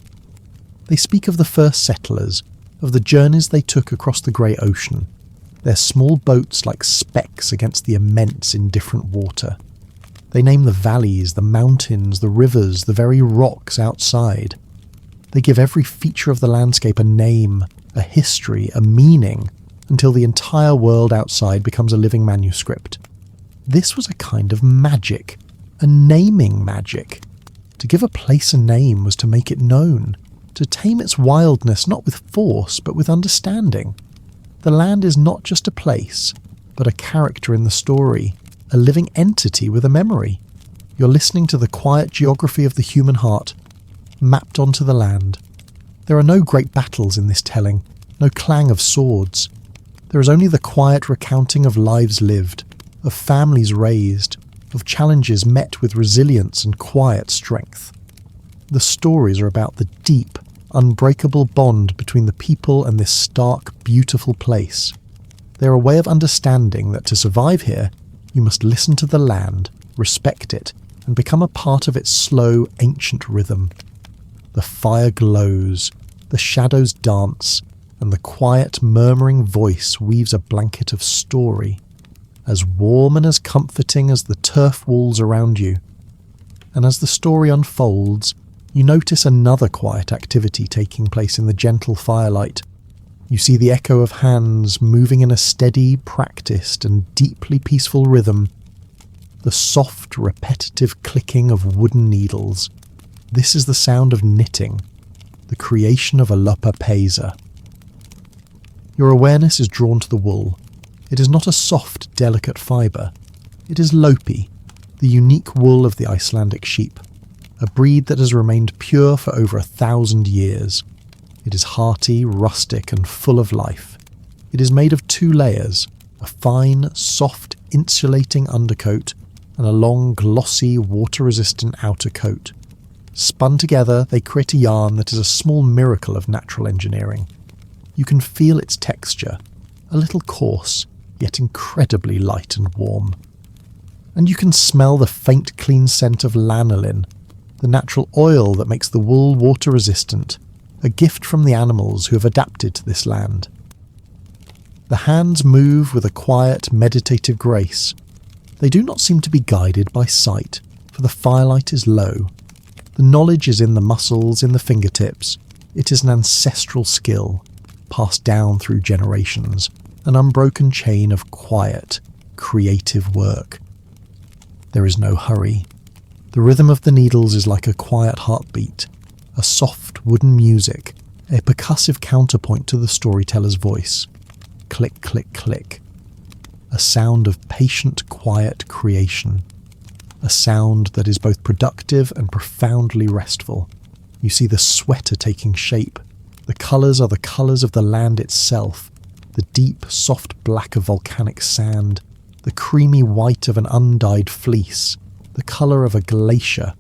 They speak of the first settlers, of the journeys they took across the grey ocean, their small boats like specks against the immense indifferent water. They name the valleys, the mountains, the rivers, the very rocks outside. They give every feature of the landscape a name, a history, a meaning, until the entire world outside becomes a living manuscript. This was a kind of magic, a naming magic. To give a place a name was to make it known, to tame its wildness not with force but with understanding. The land is not just a place, but a character in the story, a living entity with a memory. You're listening to the quiet geography of the human heart, mapped onto the land. There are no great battles in this telling, no clang of swords. There is only the quiet recounting of lives lived, of families raised, of challenges met with resilience and quiet strength. The stories are about the deep, unbreakable bond between the people and this stark, beautiful place. They are a way of understanding that to survive here, you must listen to the land, respect it, and become a part of its slow, ancient rhythm. The fire glows, the shadows dance, and the quiet, murmuring voice weaves a blanket of story, as warm and as comforting as the turf walls around you. And as the story unfolds, you notice another quiet activity taking place in the gentle firelight. You see the echo of hands moving in a steady, practiced, and deeply peaceful rhythm. The soft, repetitive clicking of wooden needles. This is the sound of knitting, the creation of a lupa pesa. Your awareness is drawn to the wool. It is not a soft, delicate fibre. It is lopi, the unique wool of the Icelandic sheep, a breed that has remained pure for over 1,000 years. It is hearty, rustic, and full of life. It is made of 2 layers, a fine, soft, insulating undercoat and a long, glossy, water-resistant outer coat. Spun together, they create a yarn that is a small miracle of natural engineering. You can feel its texture, a little coarse, yet incredibly light and warm. And you can smell the faint, clean scent of lanolin, the natural oil that makes the wool water-resistant, a gift from the animals who have adapted to this land. The hands move with a quiet, meditative grace. They do not seem to be guided by sight, for the firelight is low. The knowledge is in the muscles, in the fingertips. It is an ancestral skill, passed down through generations, an unbroken chain of quiet, creative work. There is no hurry. The rhythm of the needles is like a quiet heartbeat, a soft wooden music, a percussive counterpoint to the storyteller's voice. Click, click, click. A sound of patient, quiet creation. A sound that is both productive and profoundly restful. You see the sweater taking shape. The colours are the colours of the land itself, the deep, soft black of volcanic sand, the creamy white of an undyed fleece, the colour of a glacier,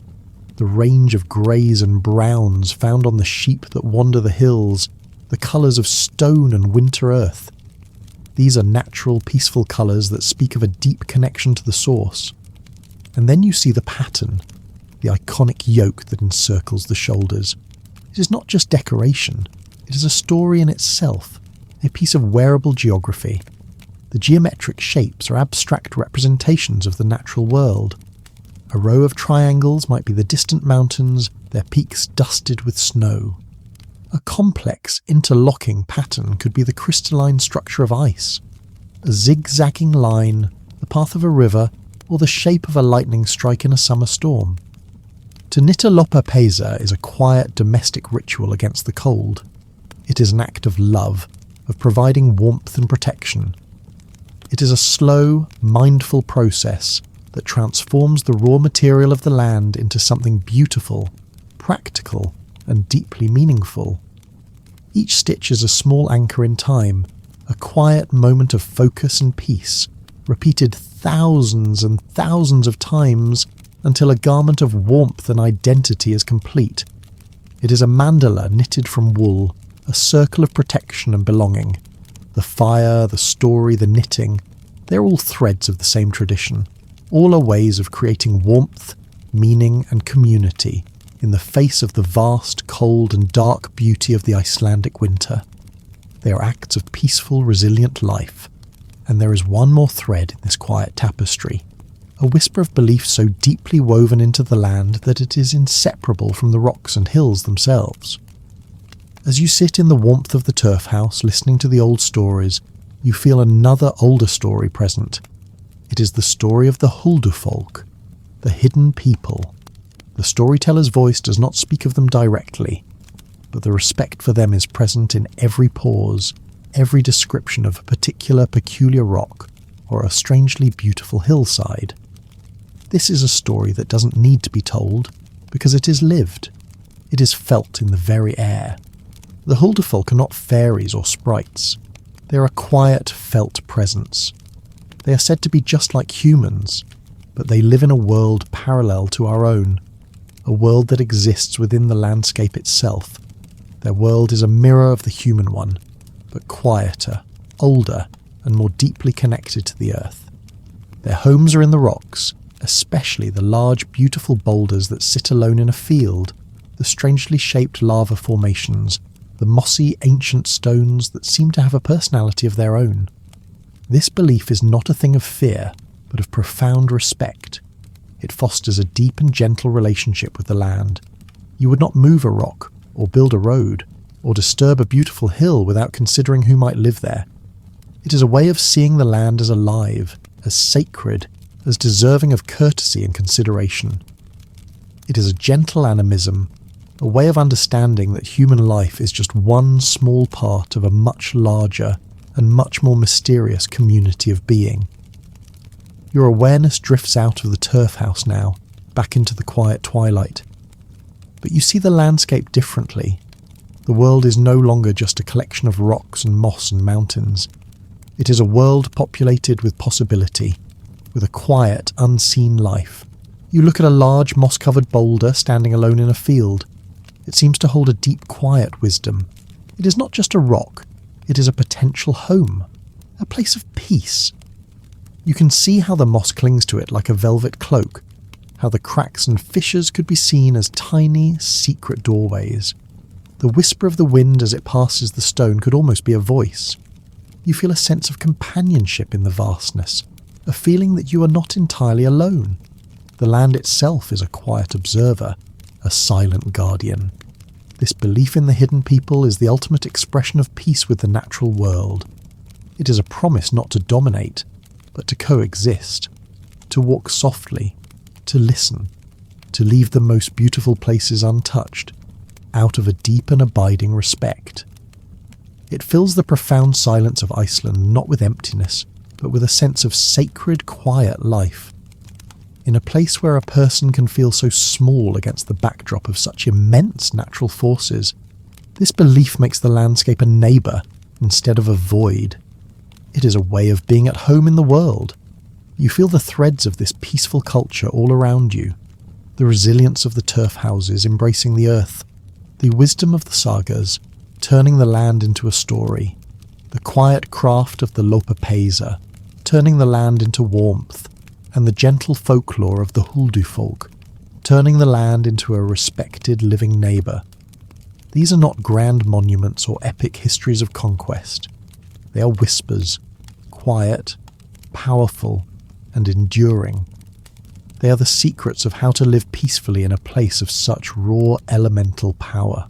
the range of greys and browns found on the sheep that wander the hills, the colours of stone and winter earth. These are natural, peaceful colours that speak of a deep connection to the source. And then you see the pattern, the iconic yoke that encircles the shoulders. It is not just decoration, it is a story in itself, a piece of wearable geography. The geometric shapes are abstract representations of the natural world. A row of triangles might be the distant mountains, their peaks dusted with snow. A complex, interlocking pattern could be the crystalline structure of ice, a zigzagging line, the path of a river, or the shape of a lightning strike in a summer storm. To knit a lopa pesa is a quiet domestic ritual against the cold. It is an act of love, of providing warmth and protection. It is a slow, mindful process that transforms the raw material of the land into something beautiful, practical, and deeply meaningful. Each stitch is a small anchor in time, a quiet moment of focus and peace, repeated thousands and thousands of times until a garment of warmth and identity is complete. It is a mandala knitted from wool, a circle of protection and belonging. The fire, the story, the knitting, they're all threads of the same tradition. All are ways of creating warmth, meaning and community in the face of the vast, cold and dark beauty of the Icelandic winter. They are acts of peaceful, resilient life. And there is one more thread in this quiet tapestry, a whisper of belief so deeply woven into the land that it is inseparable from the rocks and hills themselves. As you sit in the warmth of the turf house listening to the old stories, you feel another older story present. It is the story of the Huldufolk, the hidden people. The storyteller's voice does not speak of them directly, but the respect for them is present in every pause, every description of a particular peculiar rock or a strangely beautiful hillside. This is a story that doesn't need to be told because it is lived. It is felt in the very air. The Huldufolk are not fairies or sprites. They are a quiet, felt presence. They are said to be just like humans, but they live in a world parallel to our own, a world that exists within the landscape itself. Their world is a mirror of the human one, but quieter, older, and more deeply connected to the earth. Their homes are in the rocks, especially the large, beautiful boulders that sit alone in a field, the strangely shaped lava formations, the mossy, ancient stones that seem to have a personality of their own. This belief is not a thing of fear, but of profound respect. It fosters a deep and gentle relationship with the land. You would not move a rock, or build a road, or disturb a beautiful hill without considering who might live there. It is a way of seeing the land as alive, as sacred, as deserving of courtesy and consideration. It is a gentle animism, a way of understanding that human life is just one small part of a much larger and much more mysterious community of being. Your awareness drifts out of the turf house now, back into the quiet twilight. But you see the landscape differently. The world is no longer just a collection of rocks and moss and mountains. It is a world populated with possibility, with a quiet, unseen life. You look at a large moss-covered boulder standing alone in a field. It seems to hold a deep, quiet wisdom. It is not just a rock, it is a potential home, a place of peace. You can see how the moss clings to it like a velvet cloak, how the cracks and fissures could be seen as tiny, secret doorways. The whisper of the wind as it passes the stone could almost be a voice. You feel a sense of companionship in the vastness, a feeling that you are not entirely alone. The land itself is a quiet observer, a silent guardian. This belief in the hidden people is the ultimate expression of peace with the natural world. It is a promise not to dominate, but to coexist, to walk softly, to listen, to leave the most beautiful places untouched, out of a deep and abiding respect. It fills the profound silence of Iceland not with emptiness, but with a sense of sacred, quiet life. In a place where a person can feel so small against the backdrop of such immense natural forces, this belief makes the landscape a neighbour instead of a void. It is a way of being at home in the world. You feel the threads of this peaceful culture all around you, the resilience of the turf houses embracing the earth, the wisdom of the sagas turning the land into a story, the quiet craft of the lopa pesa turning the land into warmth, and the gentle folklore of the Huldufolk turning the land into a respected living neighbour. These are not grand monuments or epic histories of conquest. They are whispers, quiet, powerful, and enduring. They are the secrets of how to live peacefully in a place of such raw elemental power.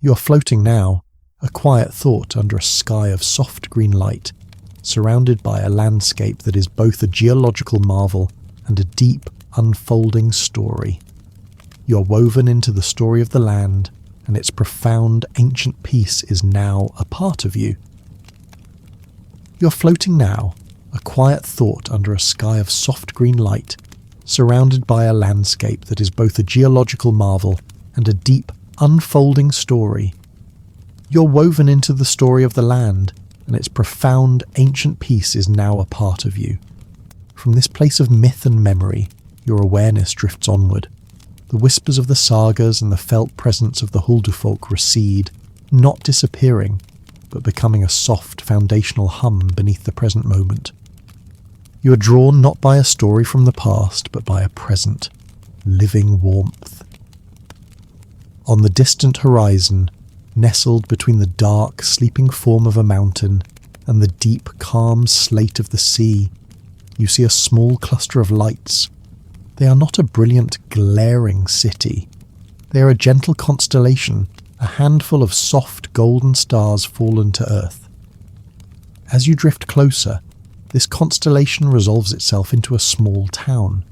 You are floating now, a quiet thought under a sky of soft green light, surrounded by a landscape that is both a geological marvel and a deep, unfolding story. You are woven into the story of the land, and its profound, ancient peace is now a part of you. You are floating now, a quiet thought under a sky of soft green light, surrounded by a landscape that is both a geological marvel and a deep, unfolding story. You're woven into the story of the land, and its profound, ancient peace is now a part of you. From this place of myth and memory, your awareness drifts onward. The whispers of the sagas and the felt presence of the Huldufolk recede, not disappearing, but becoming a soft, foundational hum beneath the present moment. You are drawn not by a story from the past, but by a present, living warmth. On the distant horizon, nestled between the dark, sleeping form of a mountain and the deep, calm slate of the sea, you see a small cluster of lights. They are not a brilliant, glaring city. They are a gentle constellation, a handful of soft, golden stars fallen to earth. As you drift closer, this constellation resolves itself into a small town,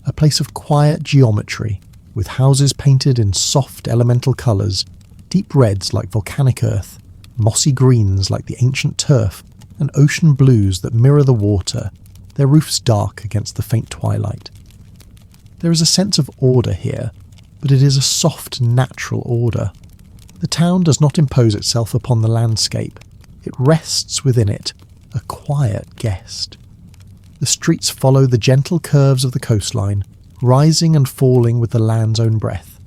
a place of quiet geometry, with houses painted in soft elemental colours, deep reds like volcanic earth, mossy greens like the ancient turf, and ocean blues that mirror the water, their roofs dark against the faint twilight. There is a sense of order here, but it is a soft, natural order. The town does not impose itself upon the landscape. It rests within it, a quiet guest. The streets follow the gentle curves of the coastline, rising and falling with the land's own breath.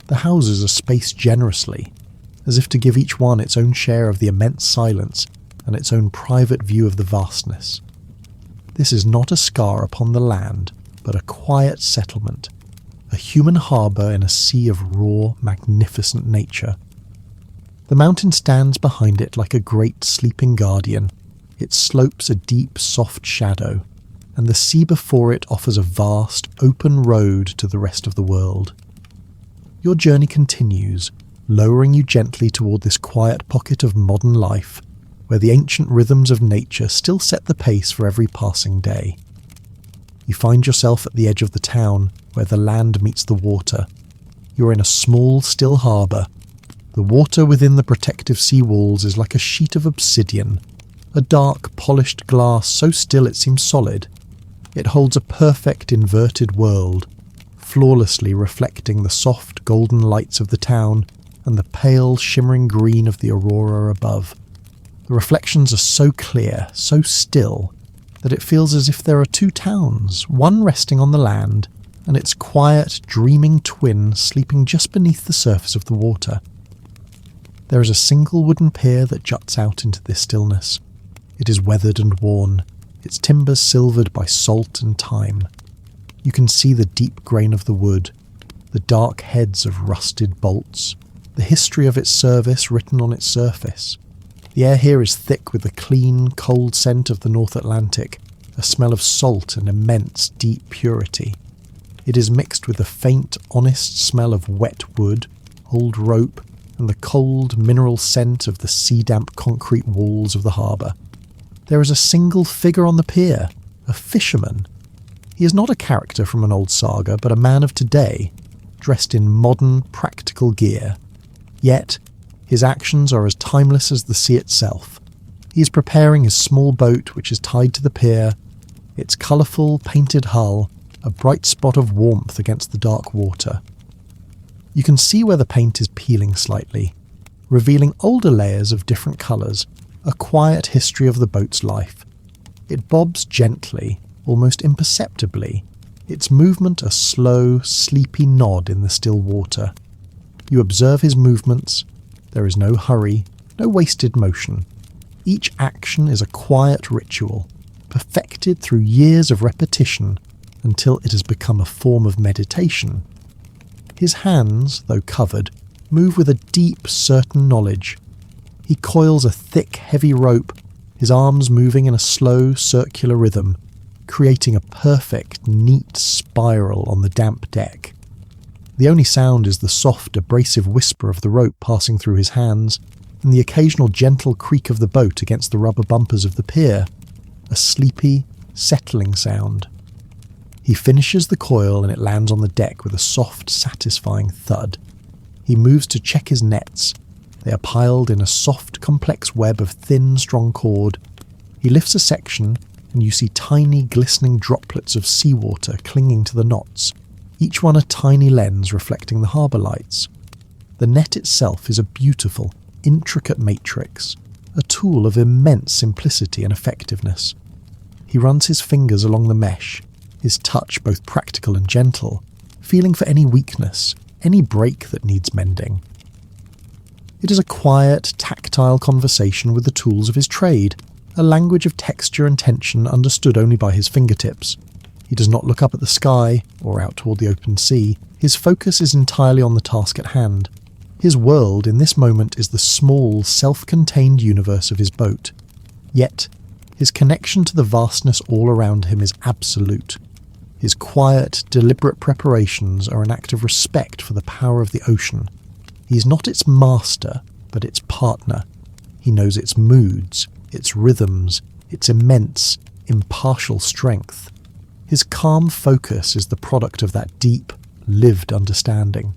The houses are spaced generously, as if to give each one its own share of the immense silence and its own private view of the vastness. This is not a scar upon the land, but a quiet settlement, a human harbour in a sea of raw, magnificent nature. The mountain stands behind it like a great sleeping guardian. It slopes a deep, soft shadow, and the sea before it offers a vast, open road to the rest of the world. Your journey continues, lowering you gently toward this quiet pocket of modern life, where the ancient rhythms of nature still set the pace for every passing day. You find yourself at the edge of the town, where the land meets the water. You're in a small, still harbour. The water within the protective sea walls is like a sheet of obsidian, a dark, polished glass so still it seems solid. It holds a perfect inverted world, flawlessly reflecting the soft golden lights of the town and the pale shimmering green of the aurora above. The reflections are so clear, so still, that it feels as if there are two towns, one resting on the land and its quiet, dreaming twin sleeping just beneath the surface of the water. There is a single wooden pier that juts out into this stillness. It is weathered and worn, its timbers silvered by salt and time. You can see the deep grain of the wood, the dark heads of rusted bolts, the history of its service written on its surface. The air here is thick with the clean, cold scent of the North Atlantic, a smell of salt and immense, deep purity. It is mixed with the faint, honest smell of wet wood, old rope, and the cold, mineral scent of the sea-damp concrete walls of the harbour. There is a single figure on the pier, a fisherman. He is not a character from an old saga, but a man of today, dressed in modern, practical gear. Yet, his actions are as timeless as the sea itself. He is preparing his small boat, which is tied to the pier, its colourful, painted hull, a bright spot of warmth against the dark water. You can see where the paint is peeling slightly, revealing older layers of different colours, a quiet history of the boat's life. It bobs gently, almost imperceptibly, its movement a slow, sleepy nod in the still water. You observe his movements. There is no hurry, no wasted motion. Each action is a quiet ritual, perfected through years of repetition until it has become a form of meditation. His hands, though covered, move with a deep, certain knowledge. He coils a thick, heavy rope, his arms moving in a slow, circular rhythm, creating a perfect, neat spiral on the damp deck. The only sound is the soft, abrasive whisper of the rope passing through his hands, and the occasional gentle creak of the boat against the rubber bumpers of the pier, a sleepy, settling sound. He finishes the coil and it lands on the deck with a soft, satisfying thud. He moves to check his nets. They are piled in a soft, complex web of thin, strong cord. He lifts a section, and you see tiny, glistening droplets of seawater clinging to the knots, each one a tiny lens reflecting the harbour lights. The net itself is a beautiful, intricate matrix, a tool of immense simplicity and effectiveness. He runs his fingers along the mesh, his touch both practical and gentle, feeling for any weakness, any break that needs mending. It is a quiet, tactile conversation with the tools of his trade, a language of texture and tension understood only by his fingertips. He does not look up at the sky, or out toward the open sea. His focus is entirely on the task at hand. His world in this moment is the small, self-contained universe of his boat. Yet, his connection to the vastness all around him is absolute. His quiet, deliberate preparations are an act of respect for the power of the ocean. He is not its master, but its partner. He knows its moods, its rhythms, its immense, impartial strength. His calm focus is the product of that deep, lived understanding.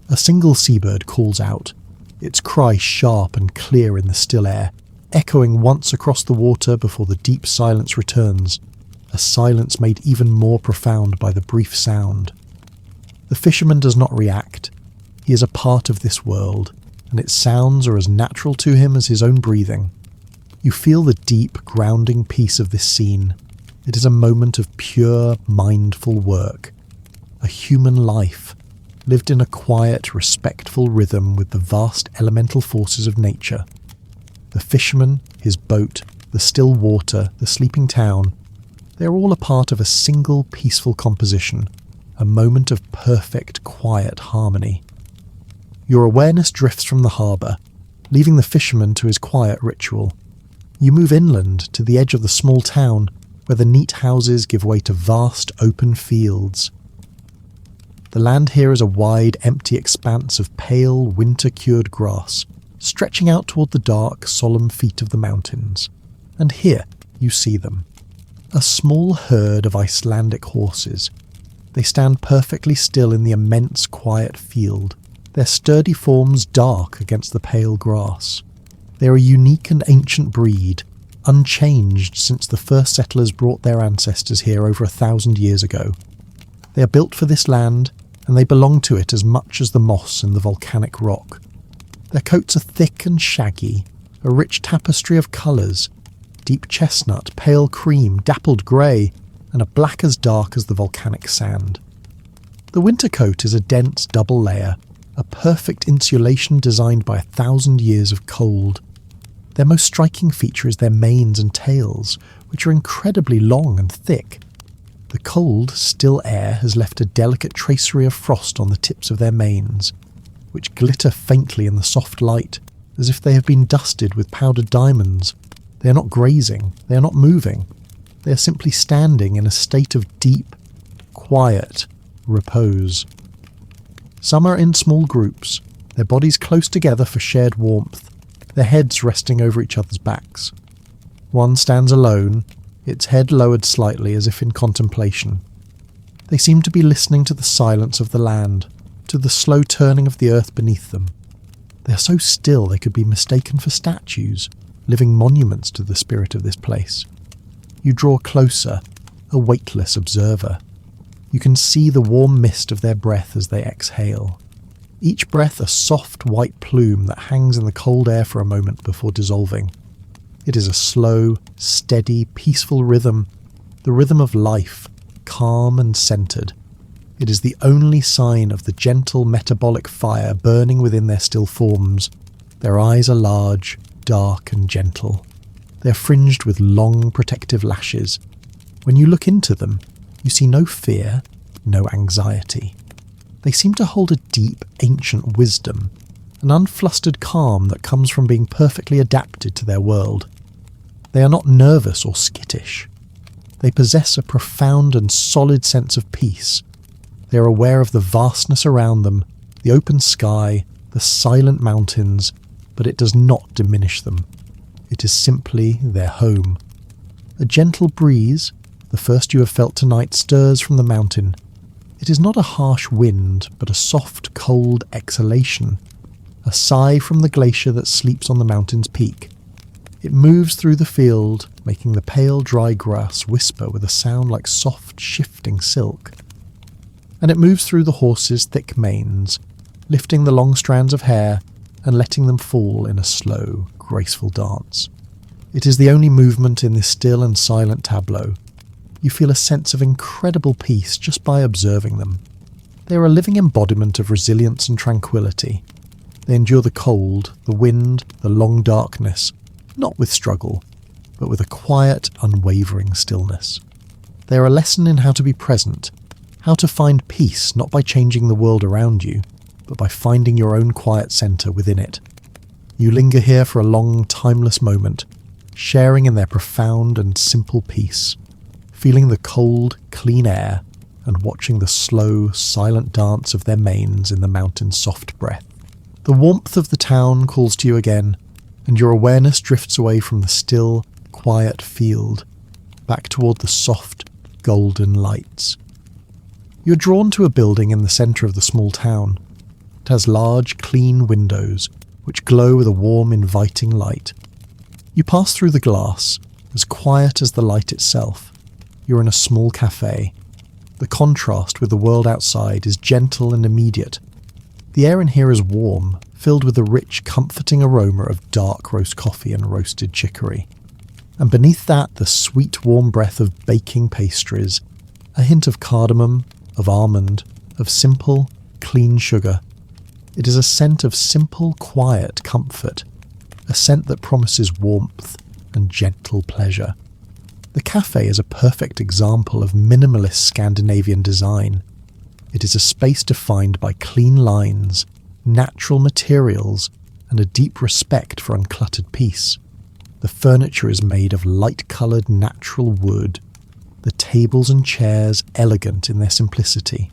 A single seabird calls out, its cry sharp and clear in the still air, echoing once across the water before the deep silence returns, a silence made even more profound by the brief sound. The fisherman does not react. He is a part of this world, and its sounds are as natural to him as his own breathing. You feel the deep, grounding peace of this scene. It is a moment of pure, mindful work. A human life, lived in a quiet, respectful rhythm with the vast elemental forces of nature. The fisherman, his boat, the still water, the sleeping town, they are all a part of a single peaceful composition, a moment of perfect, quiet harmony. Your awareness drifts from the harbour, leaving the fisherman to his quiet ritual. You move inland to the edge of the small town, where the neat houses give way to vast, open fields. The land here is a wide, empty expanse of pale, winter-cured grass, stretching out toward the dark, solemn feet of the mountains. And here you see them. A small herd of Icelandic horses. They stand perfectly still in the immense, quiet field, their sturdy forms dark against the pale grass. They are a unique and ancient breed, unchanged since the first settlers brought their ancestors here over 1,000 years ago. They are built for this land, and they belong to it as much as the moss and the volcanic rock. Their coats are thick and shaggy, a rich tapestry of colours, deep chestnut, pale cream, dappled grey, and a black as dark as the volcanic sand. The winter coat is a dense double layer, a perfect insulation designed by 1,000 years of cold. Their most striking feature is their manes and tails, which are incredibly long and thick. The cold, still air has left a delicate tracery of frost on the tips of their manes, which glitter faintly in the soft light, as if they have been dusted with powdered diamonds. They are not grazing, they are not moving. They are simply standing in a state of deep, quiet repose. Some are in small groups, their bodies close together for shared warmth, their heads resting over each other's backs. One stands alone, its head lowered slightly as if in contemplation. They seem to be listening to the silence of the land, to the slow turning of the earth beneath them. They are so still they could be mistaken for statues, living monuments to the spirit of this place. You draw closer, a weightless observer. You can see the warm mist of their breath as they exhale. Each breath a soft white plume that hangs in the cold air for a moment before dissolving. It is a slow, steady, peaceful rhythm, the rhythm of life, calm and centred. It is the only sign of the gentle metabolic fire burning within their still forms. Their eyes are large, dark and gentle. They are fringed with long protective lashes. When you look into them, you see no fear, no anxiety. They seem to hold a deep, ancient wisdom, an unflustered calm that comes from being perfectly adapted to their world. They are not nervous or skittish. They possess a profound and solid sense of peace. They are aware of the vastness around them, the open sky, the silent mountains, but it does not diminish them. It is simply their home. A gentle breeze, the first you have felt tonight, stirs from the mountain. It is not a harsh wind, but a soft, cold exhalation, a sigh from the glacier that sleeps on the mountain's peak. It moves through the field, making the pale, dry grass whisper with a sound like soft, shifting silk. And it moves through the horses' thick manes, lifting the long strands of hair and letting them fall in a slow, graceful dance. It is the only movement in this still and silent tableau. You feel a sense of incredible peace just by observing them. They are a living embodiment of resilience and tranquility. They endure the cold, the wind, the long darkness, not with struggle, but with a quiet, unwavering stillness. They are a lesson in how to be present, how to find peace not by changing the world around you, but by finding your own quiet centre within it. You linger here for a long, timeless moment, sharing in their profound and simple peace, feeling the cold, clean air and watching the slow, silent dance of their manes in the mountain's soft breath. The warmth of the town calls to you again, and your awareness drifts away from the still, quiet field, back toward the soft, golden lights. You're drawn to a building in the centre of the small town. It has large, clean windows, which glow with a warm, inviting light. You pass through the glass, as quiet as the light itself. You're in a small cafe. The contrast with the world outside is gentle and immediate. The air in here is warm, filled with the rich, comforting aroma of dark roast coffee and roasted chicory. And beneath that, the sweet, warm breath of baking pastries, a hint of cardamom, of almond, of simple, clean sugar. It is a scent of simple, quiet comfort, a scent that promises warmth and gentle pleasure. The cafe is a perfect example of minimalist Scandinavian design. It is a space defined by clean lines, natural materials, and a deep respect for uncluttered peace. The furniture is made of light-coloured natural wood, the tables and chairs elegant in their simplicity.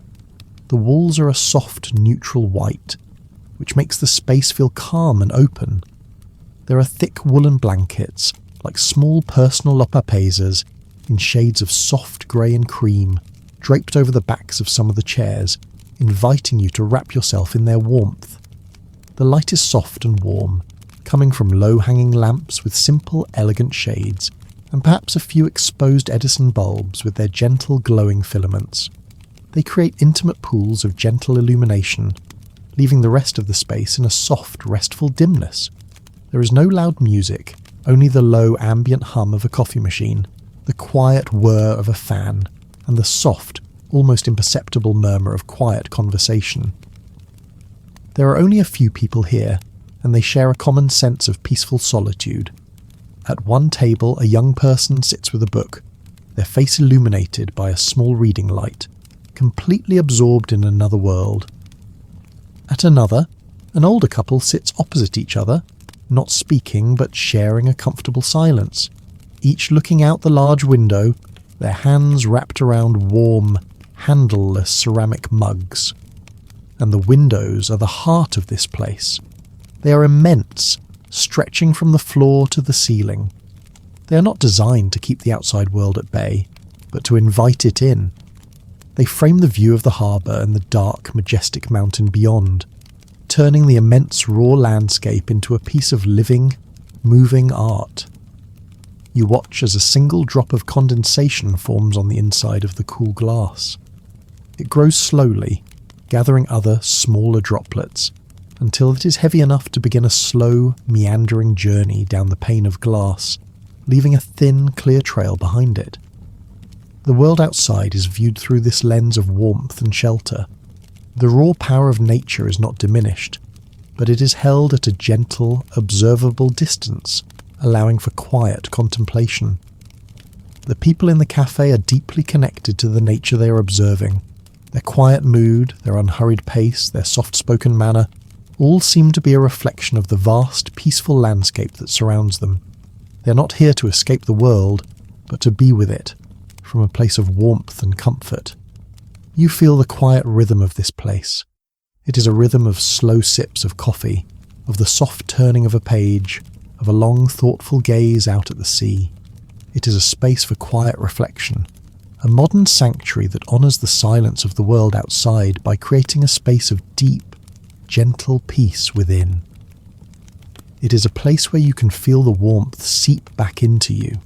The walls are a soft, neutral white, which makes the space feel calm and open. There are thick woolen blankets, like small personal lopapesas, in shades of soft grey and cream, draped over the backs of some of the chairs, inviting you to wrap yourself in their warmth. The light is soft and warm, coming from low-hanging lamps with simple, elegant shades, and perhaps a few exposed Edison bulbs with their gentle, glowing filaments. They create intimate pools of gentle illumination, leaving the rest of the space in a soft, restful dimness. There is no loud music, only the low ambient hum of a coffee machine, the quiet whir of a fan, and the soft, almost imperceptible murmur of quiet conversation. There are only a few people here, and they share a common sense of peaceful solitude. At one table, a young person sits with a book, their face illuminated by a small reading light, completely absorbed in another world. At another, an older couple sits opposite each other, not speaking but sharing a comfortable silence, each looking out the large window, their hands wrapped around warm, handleless ceramic mugs. And the windows are the heart of this place. They are immense, stretching from the floor to the ceiling. They are not designed to keep the outside world at bay, but to invite it in. They frame the view of the harbour and the dark, majestic mountain beyond, turning the immense raw landscape into a piece of living, moving art. You watch as a single drop of condensation forms on the inside of the cool glass. It grows slowly, gathering other, smaller droplets, until it is heavy enough to begin a slow, meandering journey down the pane of glass, leaving a thin, clear trail behind it. The world outside is viewed through this lens of warmth and shelter. The raw power of nature is not diminished, but it is held at a gentle, observable distance, allowing for quiet contemplation. The people in the cafe are deeply connected to the nature they are observing. Their quiet mood, their unhurried pace, their soft-spoken manner, all seem to be a reflection of the vast, peaceful landscape that surrounds them. They are not here to escape the world, but to be with it, from a place of warmth and comfort. You feel the quiet rhythm of this place. It is a rhythm of slow sips of coffee, of the soft turning of a page, of a long thoughtful gaze out at the sea. It is a space for quiet reflection, a modern sanctuary that honours the silence of the world outside by creating a space of deep, gentle peace within. It is a place where you can feel the warmth seep back into you,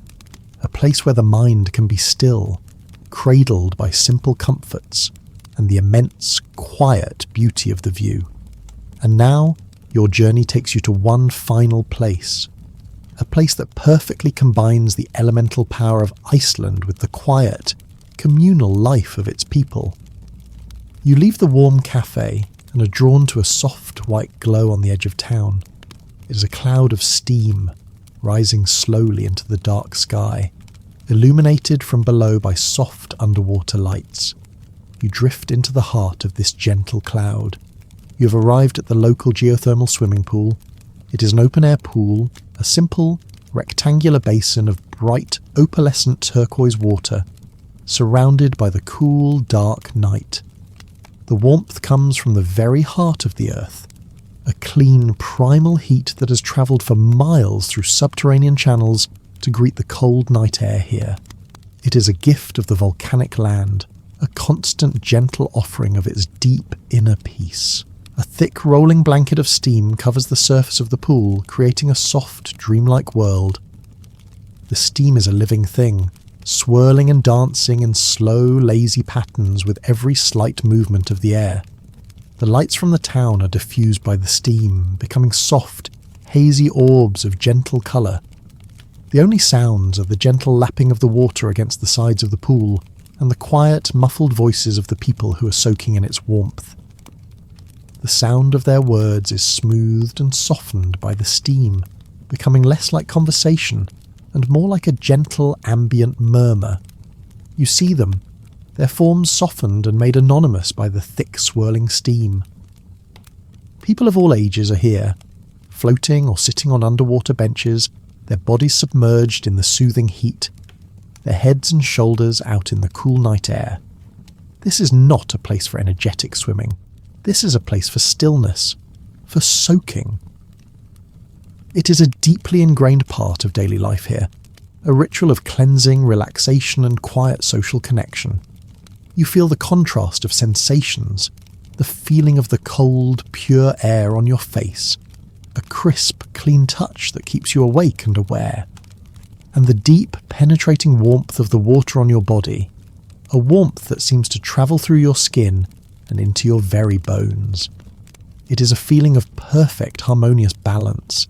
a place where the mind can be still, cradled by simple comforts and the immense, quiet beauty of the view. And now, your journey takes you to one final place, a place that perfectly combines the elemental power of Iceland with the quiet, communal life of its people. You leave the warm cafe and are drawn to a soft white glow on the edge of town. It is a cloud of steam, rising slowly into the dark sky, illuminated from below by soft underwater lights. You drift into the heart of this gentle cloud. You have arrived at the local geothermal swimming pool. It is an open-air pool, a simple, rectangular basin of bright, opalescent turquoise water, surrounded by the cool, dark night. The warmth comes from the very heart of the earth, a clean, primal heat that has travelled for miles through subterranean channels to greet the cold night air here. It is a gift of the volcanic land, a constant, gentle offering of its deep inner peace. A thick, rolling blanket of steam covers the surface of the pool, creating a soft, dreamlike world. The steam is a living thing, swirling and dancing in slow, lazy patterns with every slight movement of the air. The lights from the town are diffused by the steam, becoming soft, hazy orbs of gentle colour. The only sounds are the gentle lapping of the water against the sides of the pool and the quiet, muffled voices of the people who are soaking in its warmth. The sound of their words is smoothed and softened by the steam, becoming less like conversation and more like a gentle ambient murmur. You see them, their forms softened and made anonymous by the thick swirling steam. People of all ages are here, floating or sitting on underwater benches, their bodies submerged in the soothing heat, their heads and shoulders out in the cool night air. This is not a place for energetic swimming. This is a place for stillness, for soaking. It is a deeply ingrained part of daily life here, a ritual of cleansing, relaxation and quiet social connection. You feel the contrast of sensations, the feeling of the cold, pure air on your face, a crisp, clean touch that keeps you awake and aware, and the deep, penetrating warmth of the water on your body, a warmth that seems to travel through your skin and into your very bones. It is a feeling of perfect, harmonious balance,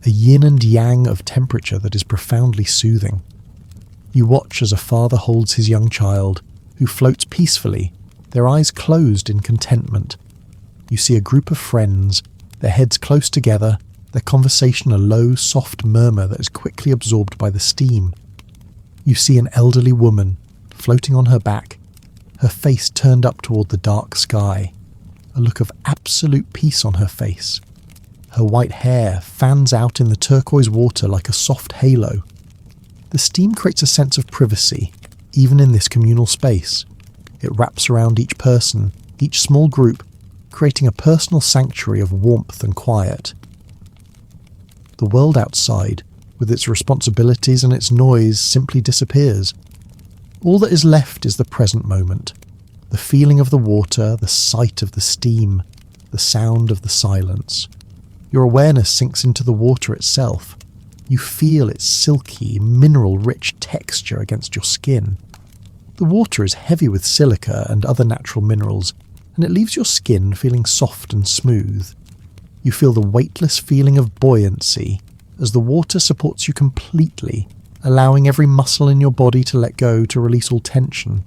a yin and yang of temperature that is profoundly soothing. You watch as a father holds his young child, who floats peacefully, their eyes closed in contentment. You see a group of friends, their heads close together, their conversation a low, soft murmur that is quickly absorbed by the steam. You see an elderly woman, floating on her back, her face turned up toward the dark sky, a look of absolute peace on her face. Her white hair fans out in the turquoise water like a soft halo. The steam creates a sense of privacy, even in this communal space. It wraps around each person, each small group, creating a personal sanctuary of warmth and quiet. The world outside, with its responsibilities and its noise, simply disappears. All that is left is the present moment, the feeling of the water, the sight of the steam, the sound of the silence. Your awareness sinks into the water itself. You feel its silky, mineral-rich texture against your skin. The water is heavy with silica and other natural minerals, and it leaves your skin feeling soft and smooth. You feel the weightless feeling of buoyancy as the water supports you completely, allowing every muscle in your body to let go to release all tension.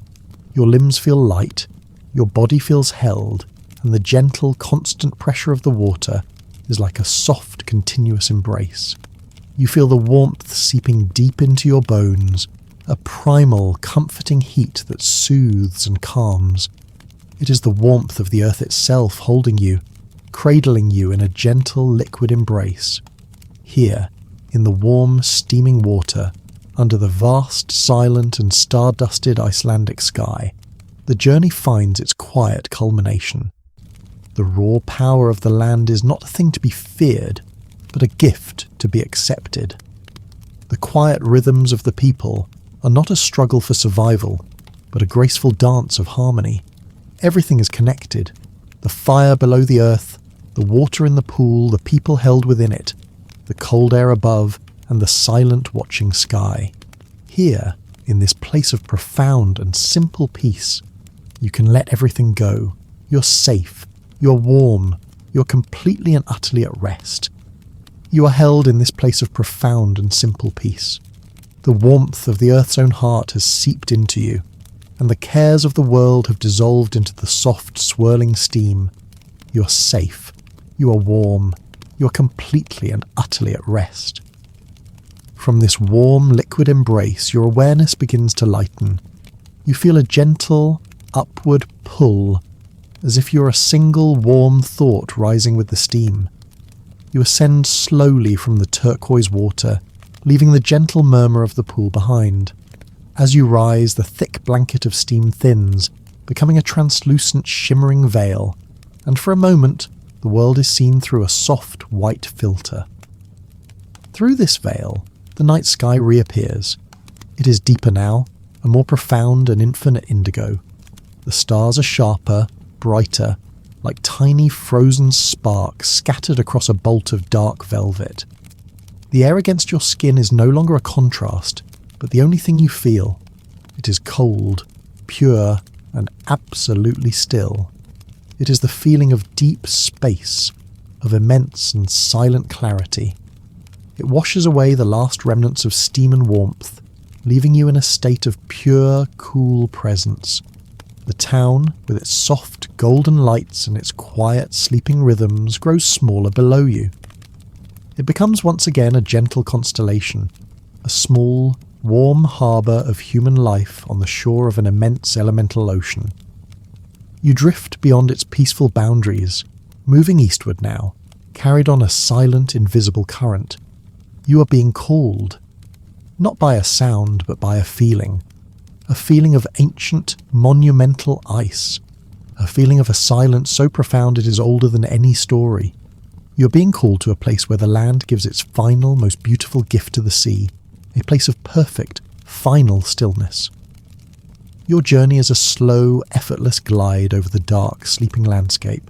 Your limbs feel light, your body feels held, and the gentle, constant pressure of the water is like a soft, continuous embrace. You feel the warmth seeping deep into your bones, a primal, comforting heat that soothes and calms. It is the warmth of the earth itself holding you, cradling you in a gentle, liquid embrace. Here, in the warm, steaming water, under the vast, silent and star-dusted Icelandic sky, the journey finds its quiet culmination. The raw power of the land is not a thing to be feared, but a gift to be accepted. The quiet rhythms of the people are not a struggle for survival, but a graceful dance of harmony. Everything is connected. The fire below the earth, the water in the pool, the people held within it, the cold air above, and the silent watching sky. Here, in this place of profound and simple peace, you can let everything go. You're safe. You're warm. You're completely and utterly at rest. You are held in this place of profound and simple peace. The warmth of the earth's own heart has seeped into you, and the cares of the world have dissolved into the soft, swirling steam. You're safe. You are warm. You're completely and utterly at rest. From this warm, liquid embrace, your awareness begins to lighten. You feel a gentle, upward pull, as if you're a single warm thought rising with the steam. You ascend slowly from the turquoise water, leaving the gentle murmur of the pool behind. As you rise, the thick blanket of steam thins, becoming a translucent, shimmering veil, and for a moment, the world is seen through a soft, white filter. Through this veil, the night sky reappears. It is deeper now, a more profound and infinite indigo. The stars are sharper, brighter, like tiny frozen sparks scattered across a bolt of dark velvet. The air against your skin is no longer a contrast, but the only thing you feel. It is cold, pure, and absolutely still. It is the feeling of deep space, of immense and silent clarity. It washes away the last remnants of steam and warmth, leaving you in a state of pure, cool presence. The town, with its soft, golden lights and its quiet, sleeping rhythms, grows smaller below you. It becomes once again a gentle constellation, a small, warm harbour of human life on the shore of an immense elemental ocean. You drift beyond its peaceful boundaries, moving eastward now, carried on a silent, invisible current. You are being called, not by a sound, but by a feeling of ancient, monumental ice, a feeling of a silence so profound it is older than any story. You are being called to a place where the land gives its final, most beautiful gift to the sea, a place of perfect, final stillness. Your journey is a slow, effortless glide over the dark, sleeping landscape.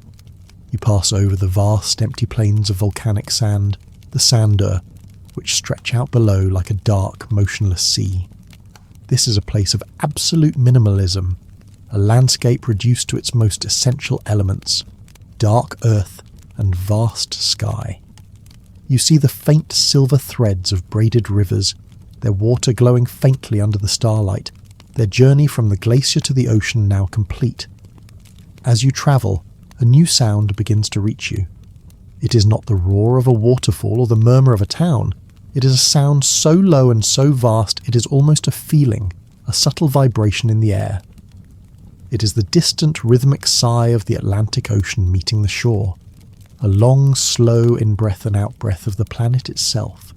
You pass over the vast, empty plains of volcanic sand, the Sandur, which stretch out below like a dark, motionless sea. This is a place of absolute minimalism, a landscape reduced to its most essential elements, dark earth and vast sky. You see the faint silver threads of braided rivers, their water glowing faintly under the starlight, their journey from the glacier to the ocean now complete. As you travel, a new sound begins to reach you. It is not the roar of a waterfall or the murmur of a town. It is a sound so low and so vast it is almost a feeling, a subtle vibration in the air. It is the distant rhythmic sigh of the Atlantic Ocean meeting the shore, a long, slow in-breath and out-breath of the planet itself.